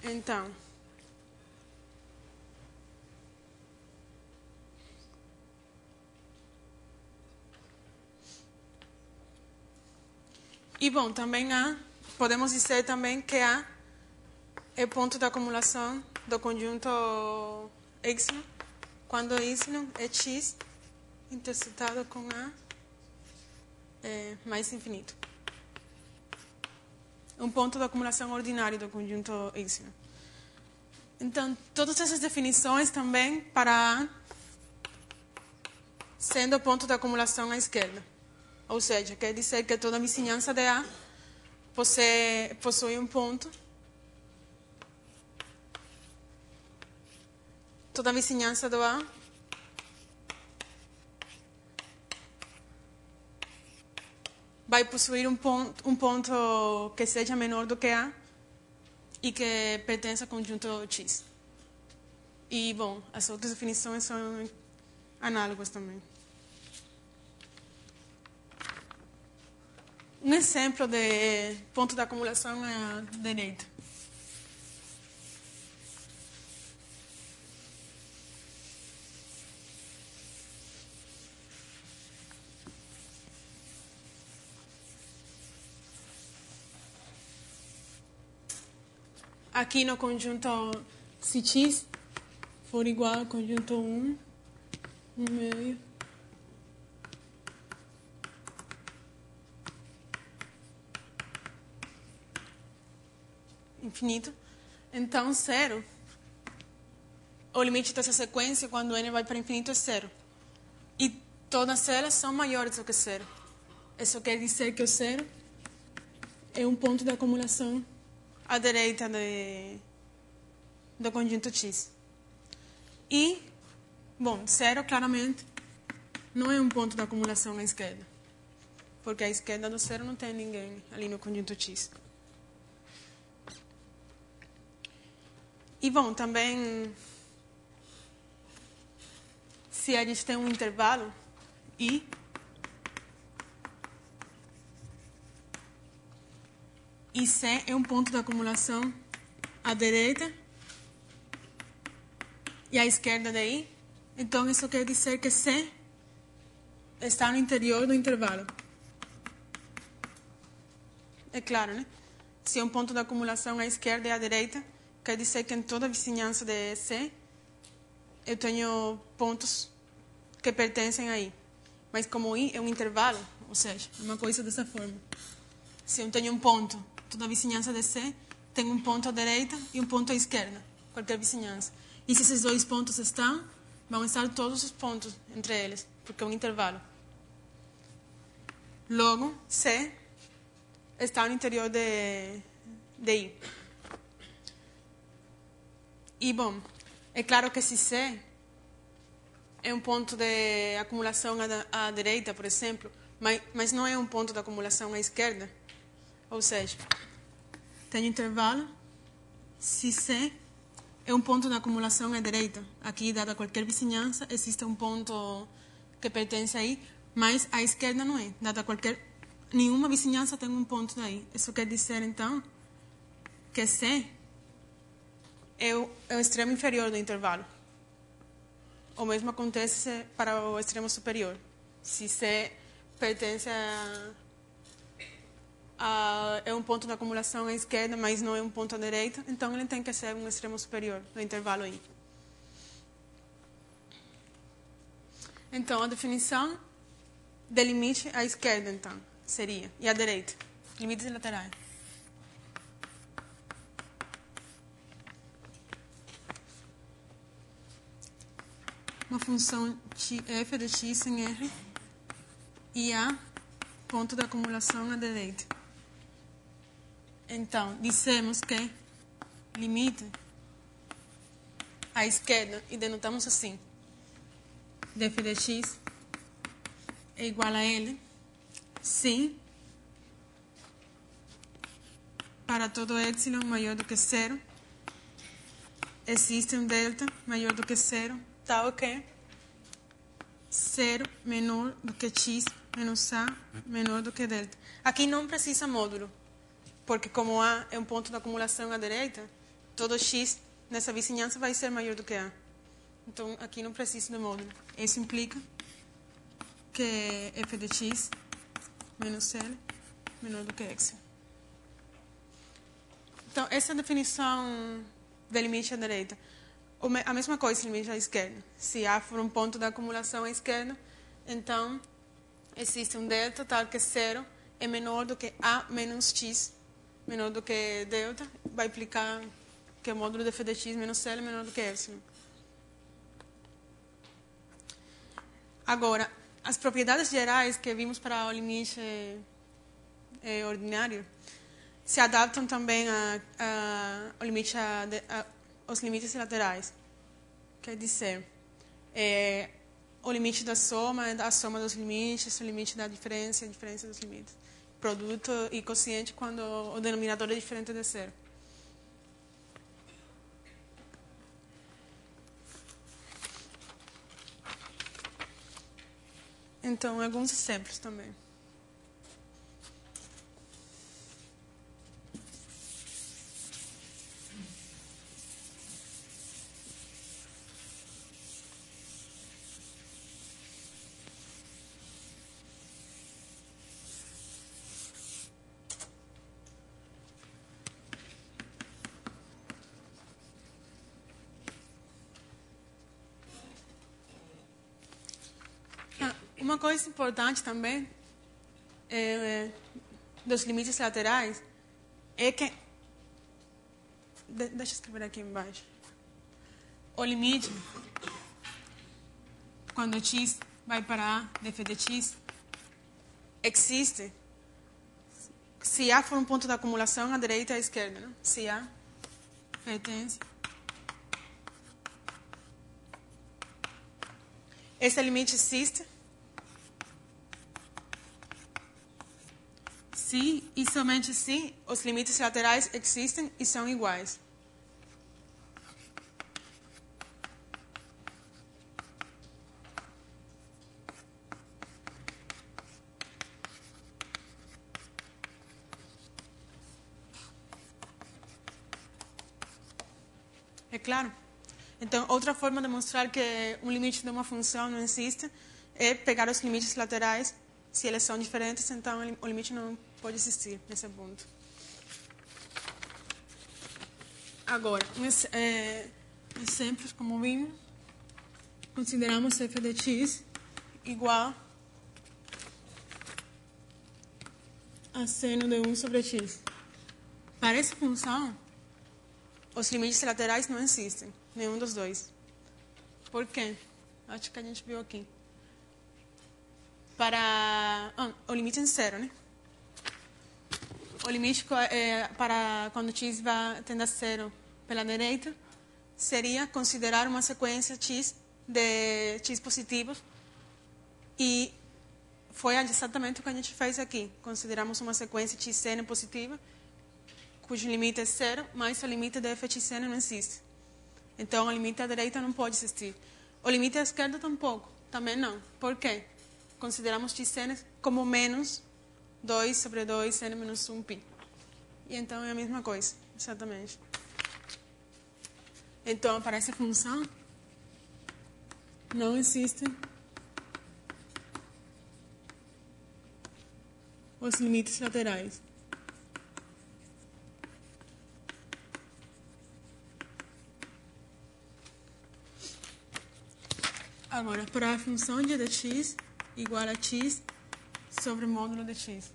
A: Então, e bom, também podemos dizer também que A é ponto de acumulação do conjunto Y, quando Y é X interceptado com A mais infinito. Um ponto de acumulação ordinário do conjunto Y. Então, todas essas definições também para A sendo ponto de acumulação à esquerda. Ou seja, quer dizer que toda vizinhança de A possui um ponto. Toda vizinhança do A vai possuir um ponto que seja menor do que A e que pertence ao conjunto X. E, bom, as outras definições são análogas também. Um exemplo de ponto de acumulação é a direita. Aqui no conjunto, se x for igual ao conjunto 1 meio, infinito, então zero, o limite dessa sequência, quando n vai para infinito, é zero. E todas elas são maiores do que zero. Isso quer dizer que o zero é um ponto de acumulação à direita do conjunto X. E, bom, 0 claramente não é um ponto de acumulação à esquerda, porque à esquerda do 0 não tem ninguém ali no conjunto X. E, bom, também, se a gente tem um intervalo I, e C é um ponto de acumulação à direita e à esquerda daí, então isso quer dizer que C está no interior do intervalo. É claro, né? Se é um ponto de acumulação à esquerda e à direita, quer dizer que em toda a vizinhança de C eu tenho pontos que pertencem a I. Mas como I é um intervalo, ou seja, é uma coisa dessa forma. Se eu tenho um ponto, toda a vizinhança de C tem um ponto à direita e um ponto à esquerda, qualquer vizinhança. E se esses dois pontos estão, vão estar todos os pontos entre eles, porque é um intervalo. Logo, C está no interior de I. E, bom, é claro que se C é um ponto de acumulação à direita, por exemplo, mas não é um ponto de acumulação à esquerda, ou seja, tem intervalo, se C é um ponto de acumulação à direita. Aqui, dada qualquer vizinhança, existe um ponto que pertence aí, mas à esquerda não é. Dada nenhuma vizinhança tem um ponto daí. Isso quer dizer, então, que C é o extremo inferior do intervalo. O mesmo acontece para o extremo superior. Se C pertence é um ponto de acumulação à esquerda, mas não é um ponto à direita, então ele tem que ser um extremo superior do intervalo I. Então, a definição de limite à esquerda, então, seria, e à direita, limites laterais. Uma função f de x em R e A, ponto de acumulação à direita. Então, dissemos que limite à esquerda, e denotamos assim, df de x é igual a L, se para todo epsilon maior do que 0, existe um delta maior do que 0, tal que 0 menor do que x menos A menor do que delta. Aqui não precisa módulo, porque como A é um ponto de acumulação à direita, todo x nessa vizinhança vai ser maior do que A. Então, aqui não precisa de módulo. Isso implica que f de x menos L menor do que x. Então, essa é a definição do limite à direita. A mesma coisa, limite à esquerda. Se A for um ponto de acumulação à esquerda, então existe um delta tal que 0 é menor do que A menos x menor do que delta, vai implicar que o módulo de f de x menos L é menor do que epsilon. Agora, as propriedades gerais que vimos para o limite ordinário se adaptam também aos limites laterais. Quer dizer, o limite da soma é a soma dos limites, o limite da diferença, a diferença dos limites. Produto e quociente quando o denominador é diferente de 0. Então, alguns exemplos também. Uma coisa importante também dos limites laterais é que... Deixa eu escrever aqui embaixo. O limite, quando x vai para A, df de x, existe se A for um ponto de acumulação, à direita e à esquerda, né? Se A pertence. Esse limite existe se e somente se os limites laterais existem e são iguais. É claro? Então, outra forma de mostrar que um limite de uma função não existe é pegar os limites laterais. Se eles são diferentes, então o limite não pode existir nesse ponto. Agora, exemplos como vimos, consideramos f de x igual a seno de 1 sobre x. Para essa função, os limites laterais não existem, nenhum dos dois. Por quê? Acho que a gente viu aqui. O limite é zero, né? O limite para quando x tende a zero pela direita seria considerar uma sequência x de x positivos, e foi exatamente o que a gente fez aqui. Consideramos uma sequência xn positiva, cujo limite é zero, mas o limite de fxn não existe. Então, o limite à direita não pode existir. O limite à esquerda tampouco, também não. Por quê? Consideramos xn como menos 2 sobre 2 n menos 1 π. E então é a mesma coisa, exatamente. Então, para essa função, não existem os limites laterais. Agora, para a função de x igual a x sobre o módulo de x.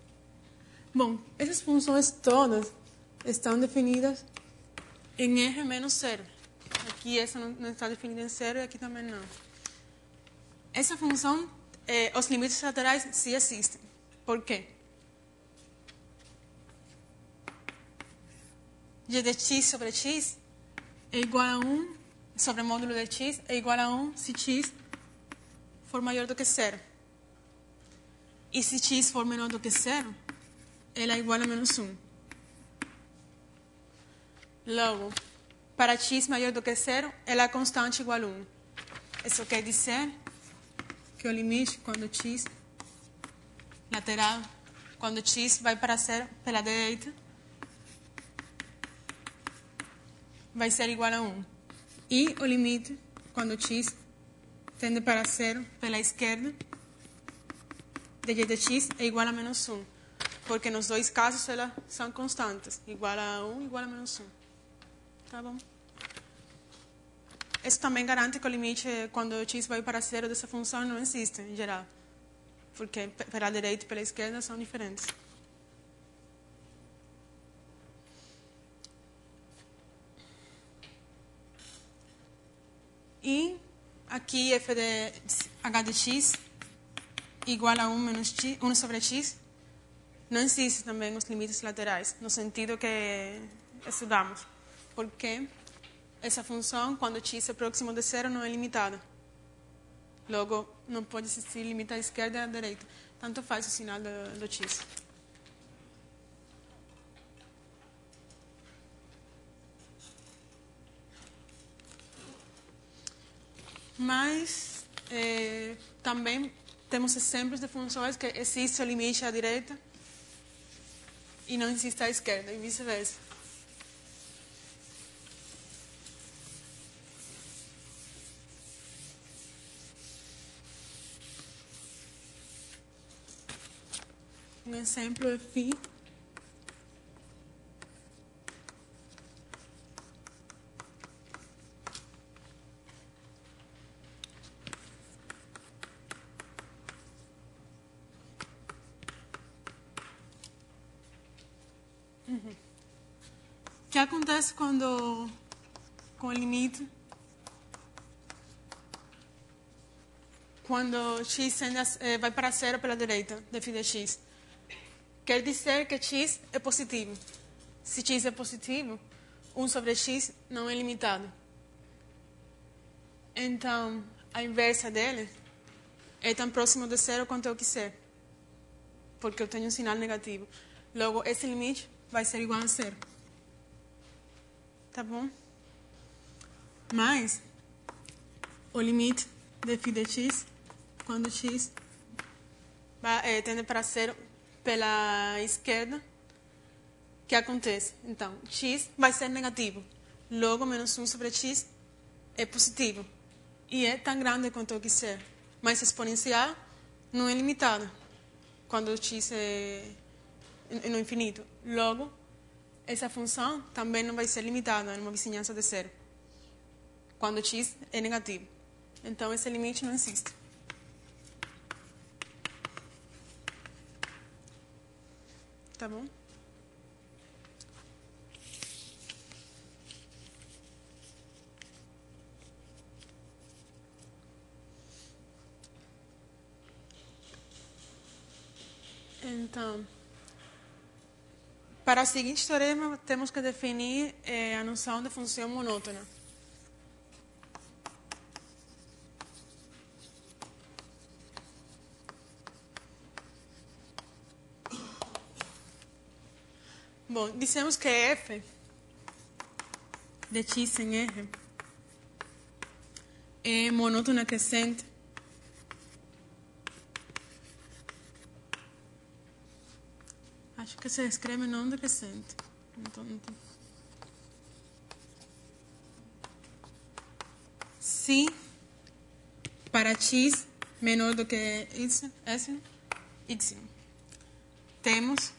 A: Bom, essas funções todas estão definidas em R menos 0. Aqui essa não está definida em 0 e aqui também não. Essa função, os limites laterais sim existem. Por quê? G de x sobre x é igual a 1 sobre o módulo de x é igual a 1 se x for maior do que 0. E se x for menor do que 0, ela é igual a menos 1. Logo, para x maior do que 0, ela é constante igual a 1. Isso quer dizer que o limite quando x lateral, quando x vai para 0 pela direita, vai ser igual a 1. E o limite quando x tende para 0 pela esquerda, de g de x é igual a menos 1. Porque nos dois casos elas são constantes. Igual a 1, igual a menos 1. Tá bom? Isso também garante que o limite, quando x vai para 0 dessa função, não existe, em geral. Porque pela direita e pela esquerda são diferentes. E aqui f de h de x igual a 1 menos 1 sobre x. Não existem também os limites laterais, no sentido que estudamos. Porque essa função, quando x é próximo de 0, não é limitada. Logo, não pode existir limite à esquerda e à direita. Tanto faz o sinal do x. Mas também temos exemplos de funções que existe o limite à direita e não existe à esquerda, e vice-versa. Um exemplo é φ O que acontece quando, com o limite, quando x vai para 0 pela direita de φ de x? quer dizer que x é positivo. Se x é positivo, 1 sobre x não é limitado. Então, a inversa dele é tão próximo de zero quanto eu quiser, porque eu tenho um sinal negativo. Logo, esse limite vai ser igual a zero. Tá bom? Mas, o limite de φ de x, quando x tende para zero pela esquerda, o que acontece? Então, x vai ser negativo. Logo, menos 1 sobre x é positivo. E é tão grande quanto eu quiser. Mas exponencial não é limitado quando o x é no infinito. Logo, essa função também não vai ser limitada numa vizinhança de zero, quando x é negativo. Então, esse limite não existe. Tá bom? Então, para o seguinte teorema, temos que definir a noção de função monótona. Bom, dissemos que f de x em R é monótona crescente acho que se escreve não decrescente. Então, se para x menor do que y, temos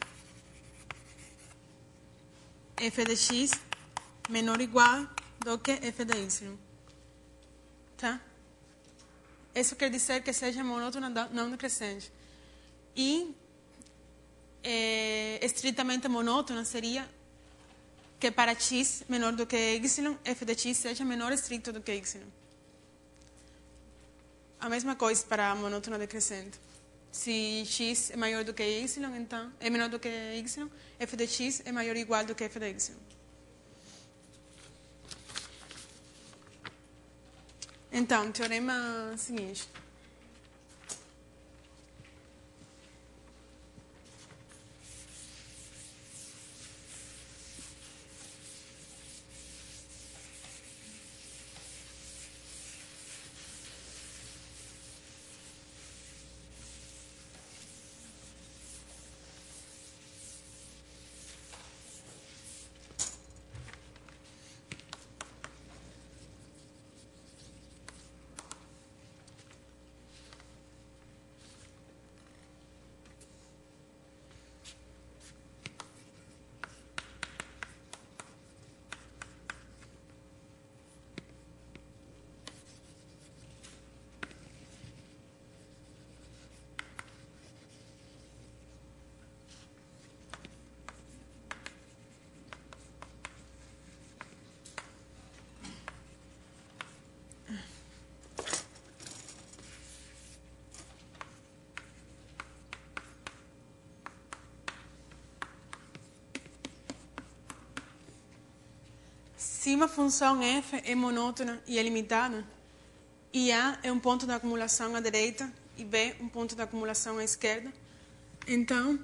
A: f de x menor ou igual do que f de y. Tá? Isso quer dizer que seja monótona não decrescente. E estritamente monótona seria que para x menor do que y, f de x seja menor estrito do que y. A mesma coisa para a monótona decrescente. Se x é maior do que y, então é menor do que y, f de x é maior ou igual do que f de y. Então, teorema seguinte. Se uma função f é monótona e é limitada, e A é um ponto de acumulação à direita e B um ponto de acumulação à esquerda, então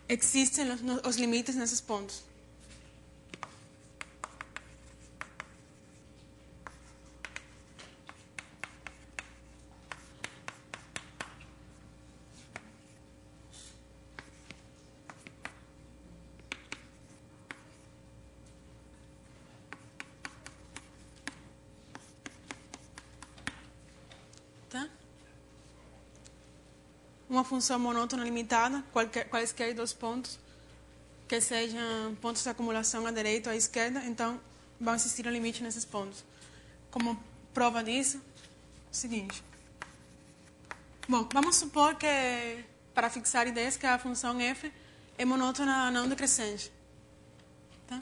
A: existem os limites nesses pontos. Tá? Uma função monótona limitada, quaisquer dois pontos, que sejam pontos de acumulação à direita ou à esquerda, então vão existir um limite nesses pontos. Como prova disso, o seguinte. Bom, vamos supor que, para fixar ideias, que a função f é monótona não decrescente. Tá?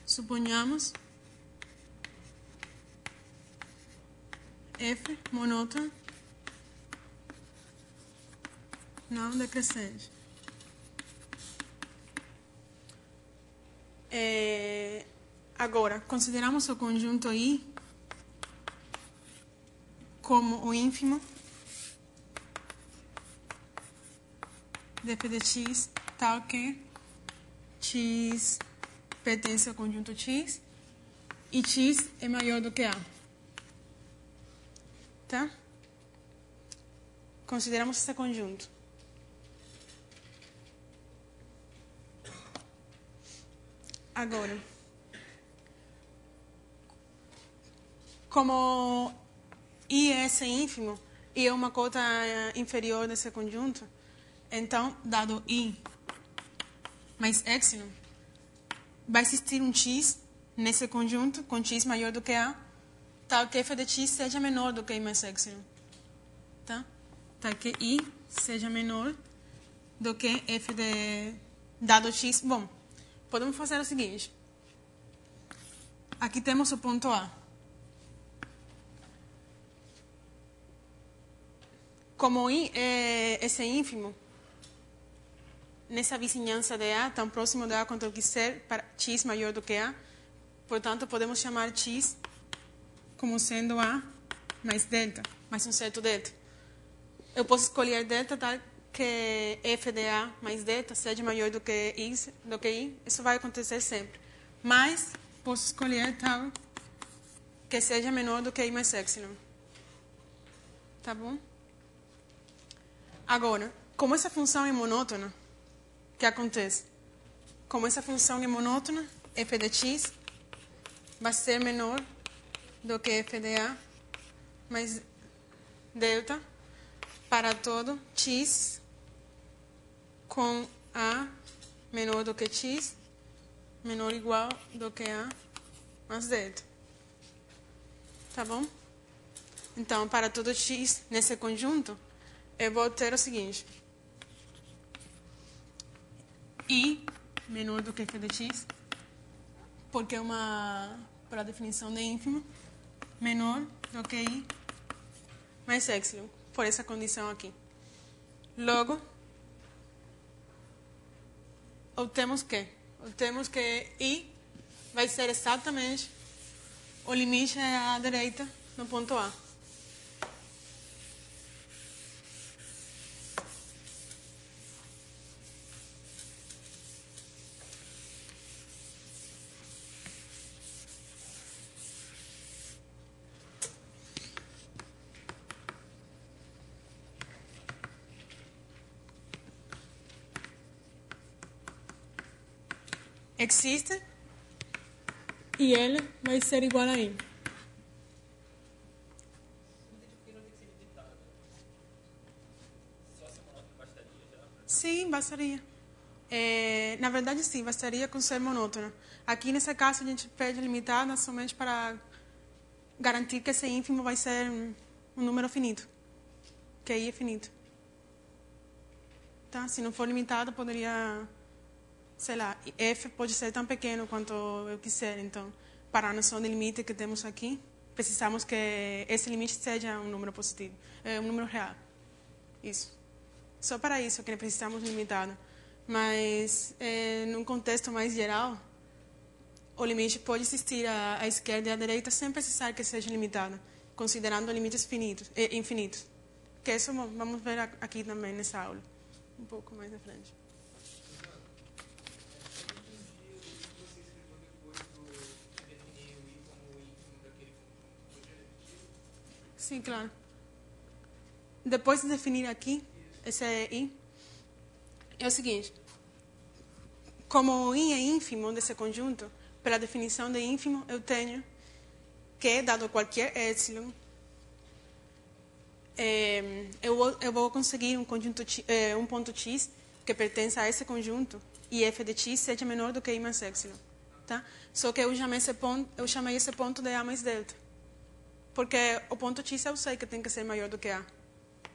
A: Suponhamos f monótona não decrescente. Agora, consideramos o conjunto I como o ínfimo de f de x, tal que x pertence ao conjunto x e x é maior do que A. Tá? Consideramos esse conjunto. Agora, como I é esse ínfimo e é uma cota inferior desse conjunto, então, dado I mais epsilon, vai existir um x nesse conjunto com x maior do que A, tal que f de x seja menor do que I mais epsilon. Tá? Tal que I seja menor do que f de dado x. Bom, podemos fazer o seguinte. Aqui temos o ponto A. Como I é esse ínfimo, nessa vizinhança de A, tão próximo de A quanto eu quiser, para x maior do que A, portanto, podemos chamar x como sendo A mais delta, mais um certo delta. Eu posso escolher delta tal que f de A mais delta seja maior do que I, isso vai acontecer sempre. Mas, posso escolher tal que seja menor do que I mais epsilon. Tá bom? Agora, como essa função é monótona, o que acontece? Como essa função é monótona, f de x vai ser menor do que f de A mais delta para todo x com A menor do que x, menor ou igual do que A mais delta. Tá bom? Então, para todo x nesse conjunto, eu vou ter o seguinte. I menor do que f de x, porque é pela definição de ínfimo, menor do que I mais epsilon, por essa condição aqui. Logo, obtemos que I vai ser exatamente o limite à direita no ponto A. Existe e ele vai ser igual a I.
B: Não tem que ser limitado. Só ser monótono bastaria já?
A: Sim, bastaria. Na verdade, sim, bastaria com ser monótona. Aqui, nesse caso, a gente pede limitada somente para garantir que esse ínfimo vai ser um número finito, que I é finito. Tá? Se não for limitado, poderia, sei lá, f pode ser tão pequeno quanto eu quiser. Então, para a noção de limite que temos aqui, precisamos que esse limite seja um número positivo, um número real. Isso. Só para isso que precisamos limitado. Mas, num contexto mais geral, o limite pode existir à esquerda e à direita sem precisar que seja limitado, considerando limites infinitos. Que isso vamos ver aqui também nessa aula, um pouco mais à frente. Sim, claro. Depois de definir aqui, esse I, é o seguinte. Como o I é ínfimo desse conjunto, pela definição de ínfimo, eu tenho que, dado qualquer epsilon, eu vou conseguir um ponto x que pertence a esse conjunto e f de x seja menor do que I mais epsilon. Tá? Só que eu chamei esse ponto de A mais delta. Porque o ponto x eu sei que tem que ser maior do que A,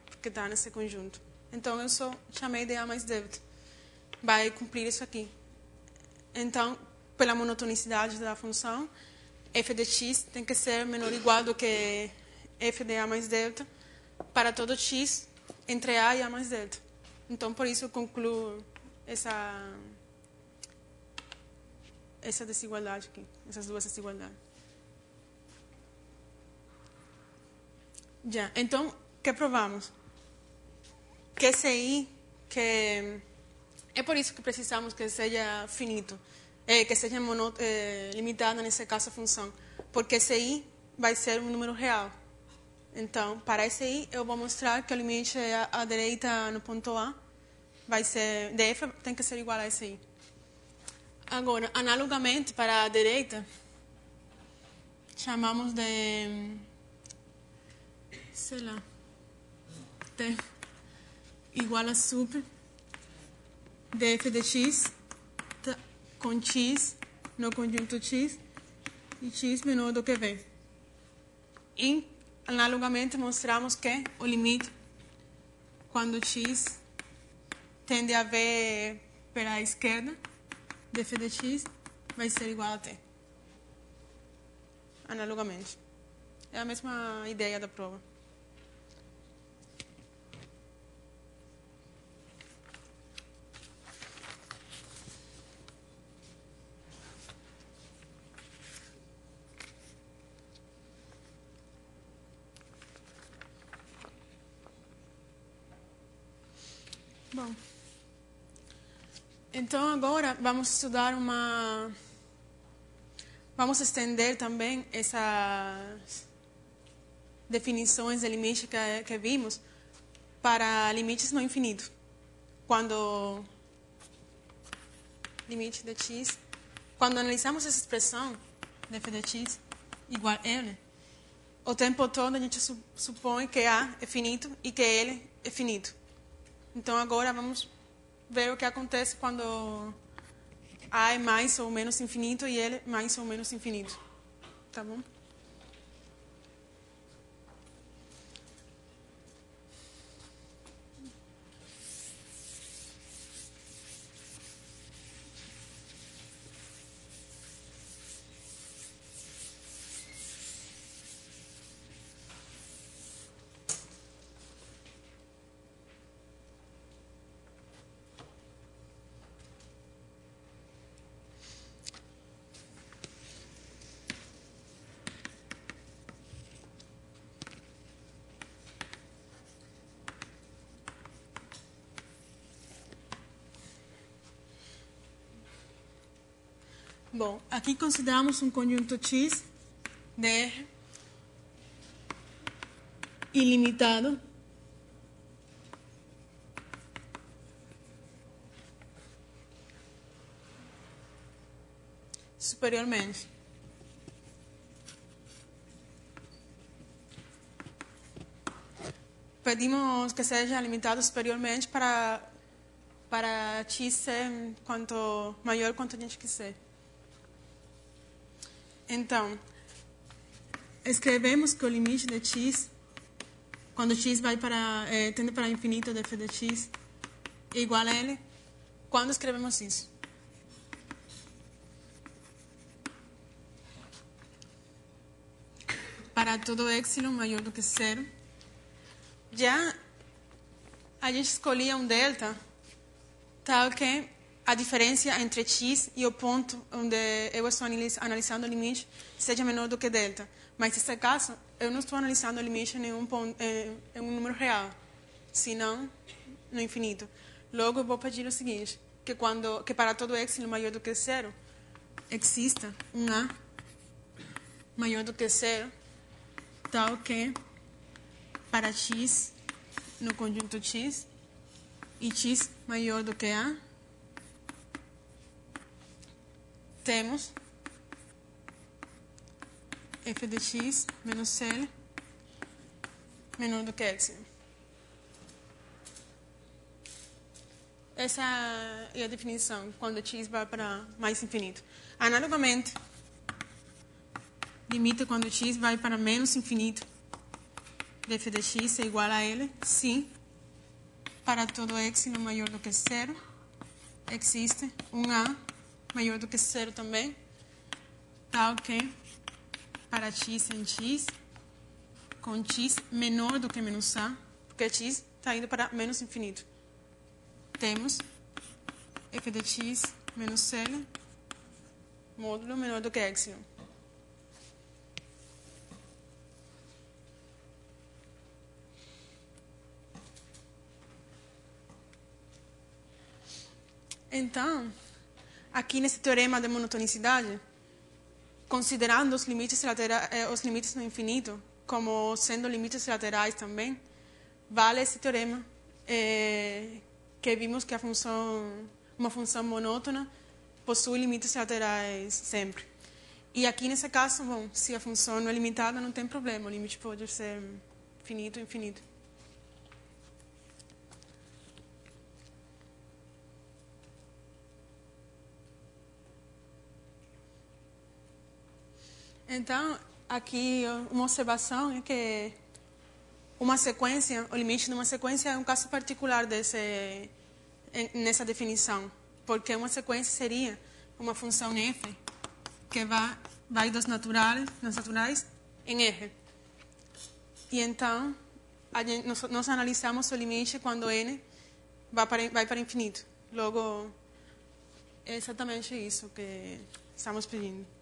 A: porque está nesse conjunto. Então, eu só chamei de A mais delta. Vai cumprir isso aqui. Então, pela monotonicidade da função, f de x tem que ser menor ou igual do que f de A mais delta para todo x entre A e A mais delta. Então, por isso eu concluo essa desigualdade aqui, essas duas desigualdades. Já, então, o que provamos? Que CI, que é por isso que precisamos que seja finito, que seja limitado, nesse caso, a função, porque CI vai ser um número real. Então, para esse I, eu vou mostrar que o limite à direita no ponto A vai ser, df tem que ser igual a esse I. Agora, analogamente, para a direita, chamamos de, sei lá, T igual a sup df de x com x no conjunto x e x menor do que v. E, analogamente, mostramos que o limite, quando x tende a v para a esquerda, df de x vai ser igual a t. Analogamente. É a mesma ideia da prova. Bom, então agora vamos estudar vamos estender também essas definições de limite que vimos para limites no infinito. Quando limite de x, quando analisamos essa expressão df de x igual a L, o tempo todo a gente supõe que A é finito e que L é finito. Então, agora vamos ver o que acontece quando A é mais ou menos infinito e L é mais ou menos infinito. Tá bom? Bom, aqui consideramos um conjunto X de R ilimitado superiormente. Pedimos que seja limitado superiormente para x ser quanto maior quanto a gente quiser. Então, escrevemos que o limite de x, quando x vai tende para infinito, df de x é igual a L. Quando escrevemos isso? Para todo epsilon maior do que zero. Já a gente escolhia um delta tal que a diferença entre x e o ponto onde eu estou analisando o limite seja menor do que delta. Mas, nesse caso, eu não estou analisando o limite em um número real, senão no infinito. Logo, eu vou pedir o seguinte, que para todo epsilon maior do que zero, exista um A maior do que zero, tal que para x no conjunto x e x maior do que A, temos f de x menos L menor do que epsilon. Essa é a definição, quando x vai para mais infinito. Analogamente, limite quando x vai para menos infinito, df de x é igual a L, se para todo epsilon maior do que zero, existe um A maior do que zero também, tal que para x em x, com x menor do que menos A, porque x está indo para menos infinito, temos f de x menos L módulo menor do que epsilon. Então, aqui nesse teorema de monotonicidade, considerando os limites no infinito como sendo limites laterais também, vale esse teorema que vimos que uma função monótona possui limites laterais sempre. E aqui nesse caso, bom, se a função não é limitada, não tem problema, o limite pode ser finito ou infinito. Então, aqui uma observação é que uma sequência, o limite de uma sequência é um caso particular nessa definição, porque uma sequência seria uma função f que vai dos naturais em R. E então, nós analisamos o limite quando n vai para infinito. Logo, é exatamente isso que estamos pedindo.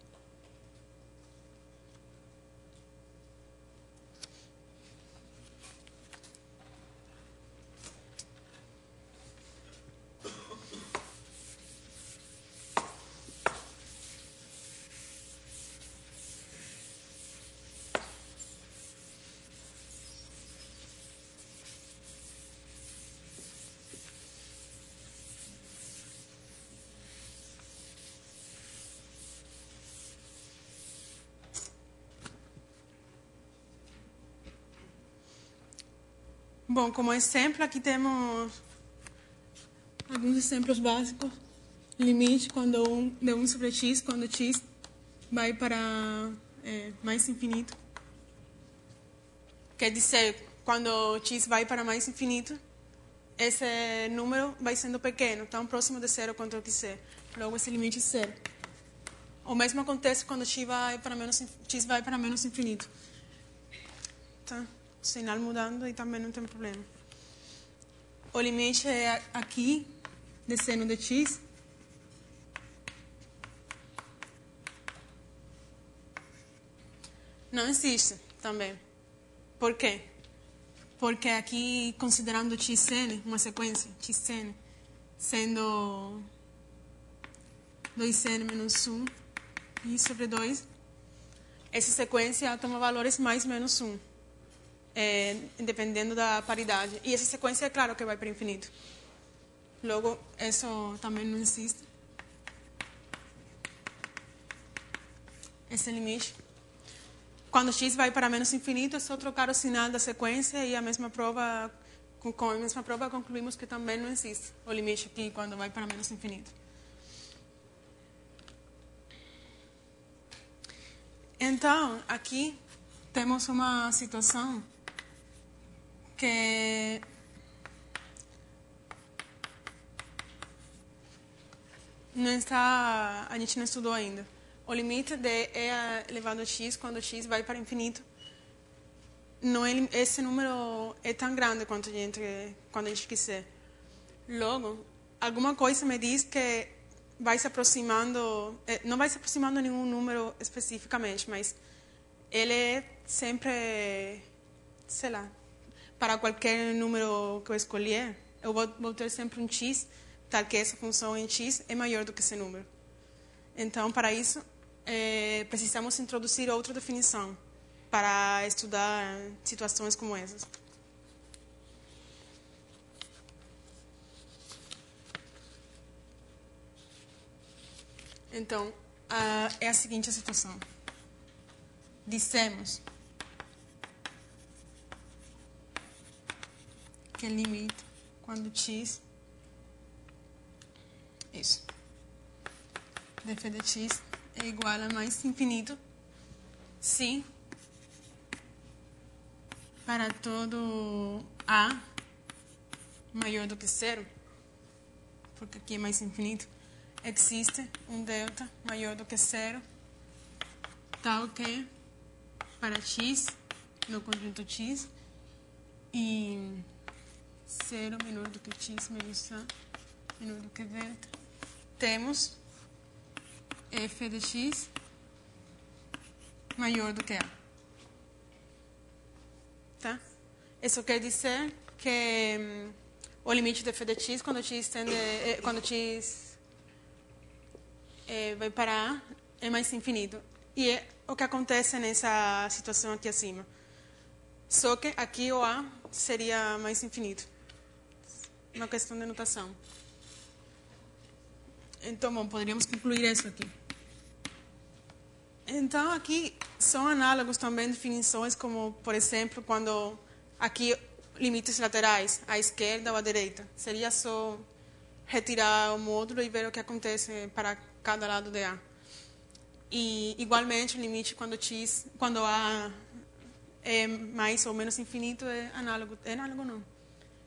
A: Bom, como exemplo, aqui temos alguns exemplos básicos. Limite de 1 sobre x, quando x vai para mais infinito. Quer dizer, quando x vai para mais infinito, esse número vai sendo pequeno, tão próximo de zero quanto eu quiser. Logo, esse limite é zero. O mesmo acontece quando x vai para menos infinito. Tá? O sinal mudando e também não tem problema. O limite é aqui, de seno de x. Não existe também. Por quê? Porque aqui, considerando xn, uma sequência, xn, sendo 2n menos 1 e sobre 2, essa sequência toma valores mais menos 1. Dependendo da paridade. E essa sequência é claro que vai para infinito. Logo, isso também não existe. Esse limite. Quando x vai para menos infinito, é só trocar o sinal da sequência e com a mesma prova concluímos que também não existe o limite aqui quando vai para menos infinito. Então, aqui temos uma situação que a gente não estudou ainda. O limite de e elevado a x, quando x vai para infinito, esse número é tão grande quando a gente quiser. Logo, alguma coisa me diz que vai se aproximando, não vai se aproximando a nenhum número especificamente, mas ele é sempre, sei lá, para qualquer número que eu escolher, eu vou ter sempre um x, tal que essa função em x é maior do que esse número. Então, para isso, precisamos introduzir outra definição para estudar situações como essas. Então, é a seguinte situação. Dissemos que é limite quando x, isso, df de x é igual a mais infinito, se para todo a maior do que zero, porque aqui é mais infinito, existe um delta maior do que zero, tal que para x, no conjunto x, e 0 menor do que x menos a menor do que delta, temos f de x maior do que a. Tá? Isso quer dizer que o limite de f de x, quando x vai para a, é mais infinito. E é o que acontece nessa situação aqui acima. Só que aqui o a seria mais infinito. Uma questão de notação. Então, bom, poderíamos concluir isso aqui. Então, aqui são análogos também definições como, por exemplo, quando aqui limites laterais, à esquerda ou à direita. Seria só retirar o módulo e ver o que acontece para cada lado de A. E, igualmente, o limite quando A é mais ou menos infinito é análogo. É análogo não.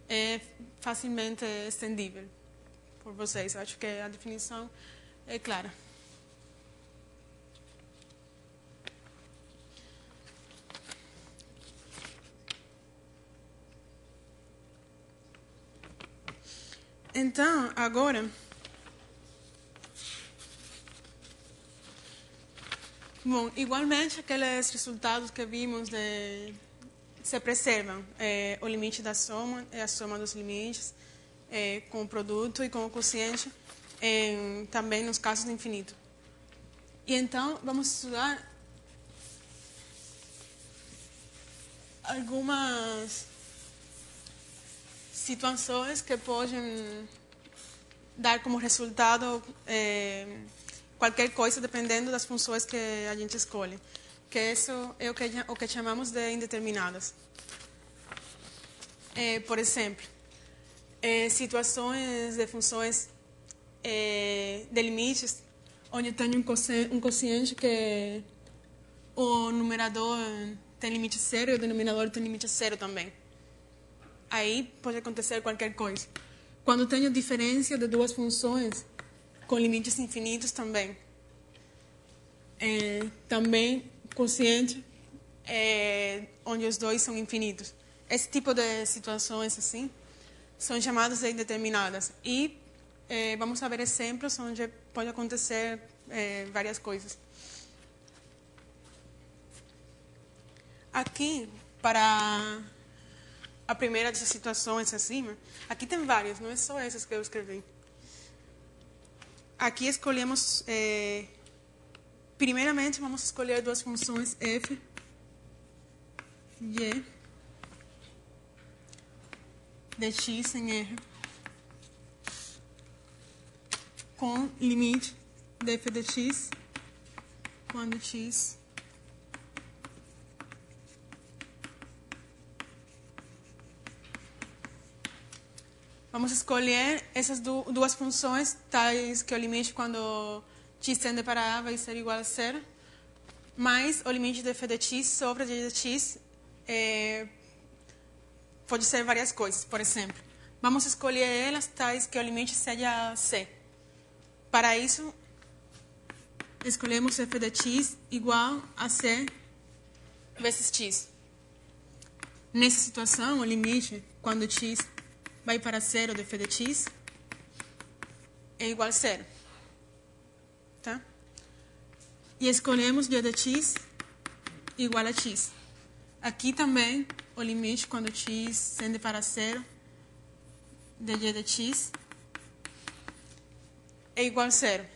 A: É facilmente estendível por vocês. Acho que a definição é clara. Então, agora, bom, igualmente aqueles resultados que vimos se preservam. O limite da soma é a soma dos limites com o produto e com o quociente, também nos casos do infinito. E então, vamos estudar algumas situações que podem dar como resultado qualquer coisa, dependendo das funções que a gente escolhe. Que isso é o que chamamos de indeterminadas. Por exemplo, situações de funções de limites, onde eu tenho um quociente que o numerador tem limite zero e o denominador tem limite zero também. Aí pode acontecer qualquer coisa. Quando tenho diferença de duas funções com limites infinitos também. Também quociente onde os dois são infinitos. Esse tipo de situações assim são chamadas de indeterminadas. E vamos ver exemplos onde pode acontecer várias coisas. Aqui, para a primeira dessas situações acima, aqui tem várias, não é só essas que eu escrevi. Aqui escolhemos, primeiramente vamos escolher duas funções f, g, de x em r, com limite de f de x, quando x vamos escolher essas duas funções, tais que o limite quando x tende para a vai ser igual a zero, mais o limite de f de x sobre g de x pode ser várias coisas. Por exemplo, vamos escolher elas tais que o limite seja c. Para isso, escolhemos f de x igual a c vezes x. Nessa situação, o limite quando x vai para zero de f de x é igual a zero. Tá? E escolhemos g de x igual a x. Aqui também o limite quando x tende para zero de g de x é igual a zero.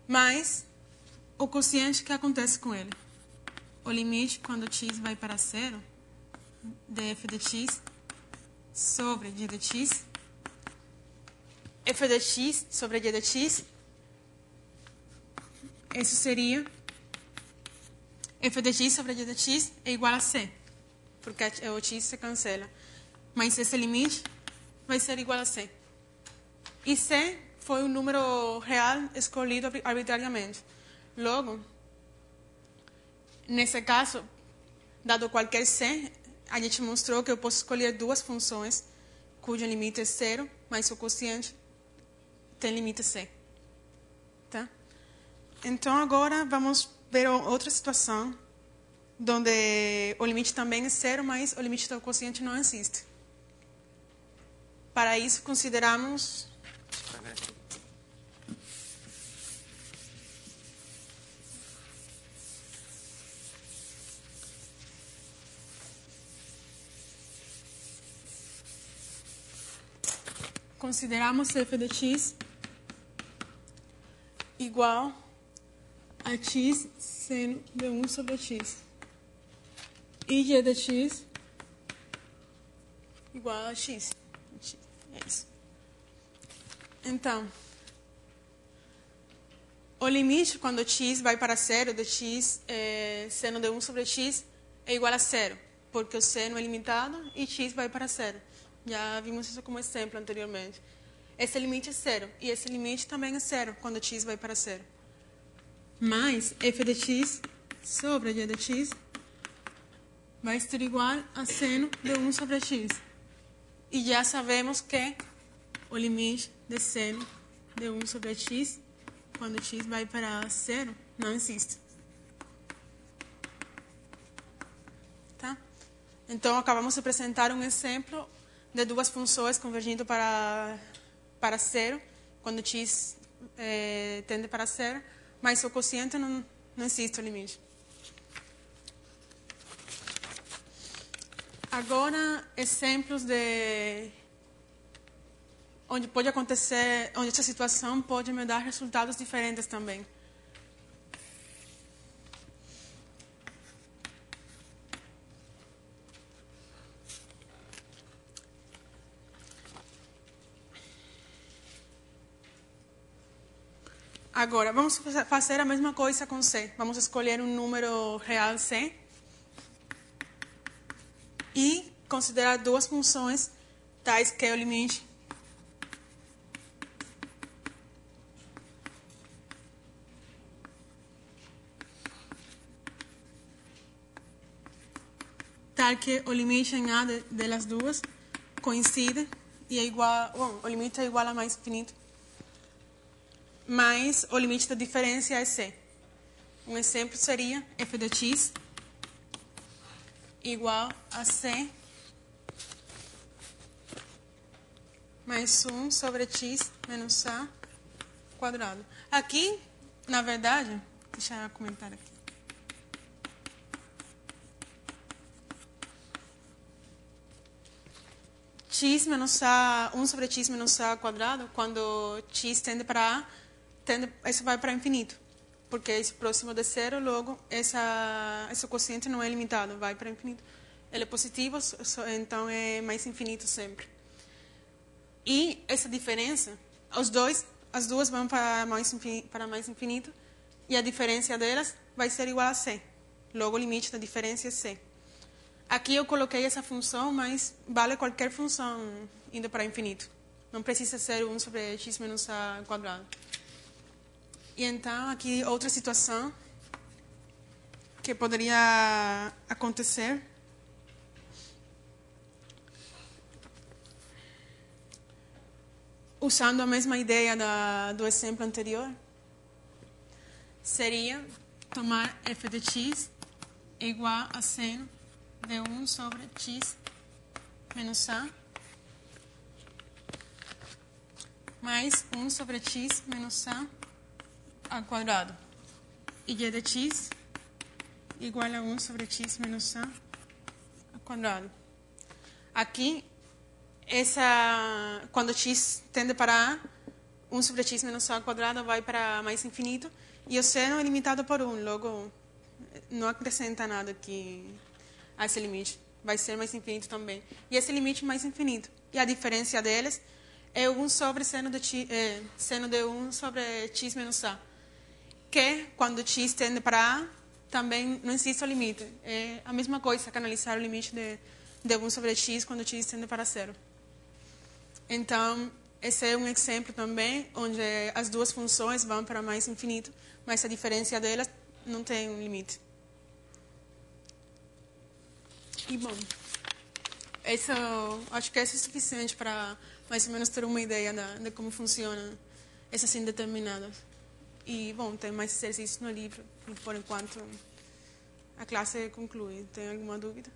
A: Mas o quociente que acontece com ele. O limite quando x vai para zero de f de x sobre g de x, f de x sobre g de x, isso seria f de x sobre g de x é igual a c, porque o x se cancela. Mas esse limite vai ser igual a c. E c foi um número real escolhido arbitrariamente. Logo, nesse caso, dado qualquer c, a gente mostrou que eu posso escolher duas funções cujo limite é zero, mas o quociente tem limite c. Tá? Então, agora vamos ver outra situação onde o limite também é zero, mas o limite do quociente não existe. Para isso, consideramos consideramos f de x igual a x seno de 1 sobre x. E g de x igual a x. É isso. Então, o limite quando x vai para zero de x seno de 1 sobre x é igual a zero, porque o seno é limitado e x vai para zero. Já vimos isso como exemplo anteriormente. Esse limite é zero, e esse limite também é zero quando x vai para zero. Mas f de x sobre g de x vai ser igual a seno de 1 sobre x. E já sabemos que o limite de seno de 1 sobre x, quando x vai para zero, não existe. Tá? Então, acabamos de apresentar um exemplo de duas funções convergindo para zero, quando x tende para zero, mas o quociente não existe o limite. Agora, exemplos de onde pode acontecer, onde essa situação pode me dar resultados diferentes também. Agora, vamos fazer a mesma coisa com C. Vamos escolher um número real C e considerar duas funções tais que o limite tal que o limite em A delas duas coincide e é igual, bom, o limite é igual a mais infinito, mas o limite da diferença é C. Um exemplo seria f de x igual a C mais 1 sobre x menos A quadrado. Aqui, na verdade, deixa eu comentar aqui. X menos A, 1 sobre x menos A quadrado, quando x tende para A, isso vai para infinito. Porque é próximo de zero, logo, esse quociente não é limitado, vai para infinito. Ele é positivo, então é mais infinito sempre. E essa diferença, as duas vão para mais infinito, e a diferença delas vai ser igual a C. Logo, o limite da diferença é C. Aqui eu coloquei essa função, mas vale qualquer função indo para infinito. Não precisa ser 1 sobre x menos A quadrado. E então, aqui outra situação que poderia acontecer. Usando a mesma ideia do exemplo anterior, seria tomar f de x igual a seno de 1 sobre x menos A mais 1 sobre x menos A ao quadrado. E g de x igual a 1 sobre x menos A ao quadrado. Aqui, quando x tende para A, 1 sobre x menos A ao quadrado vai para mais infinito, e o seno é limitado por 1, logo não acrescenta nada aqui a esse limite. Vai ser mais infinito também. E esse limite mais infinito. E a diferença deles é 1 sobre seno de 1 sobre x menos A. Que, quando x tende para A, também não existe o limite. É a mesma coisa que analisar o limite de 1 sobre x quando x tende para zero. Então, esse é um exemplo também, onde as duas funções vão para mais infinito, mas a diferença delas não tem um limite. E, bom, acho que isso é suficiente para mais ou menos ter uma ideia de como funciona essas indeterminadas. E, bom, tem mais exercícios no livro, e por enquanto a classe conclui. Tem alguma dúvida?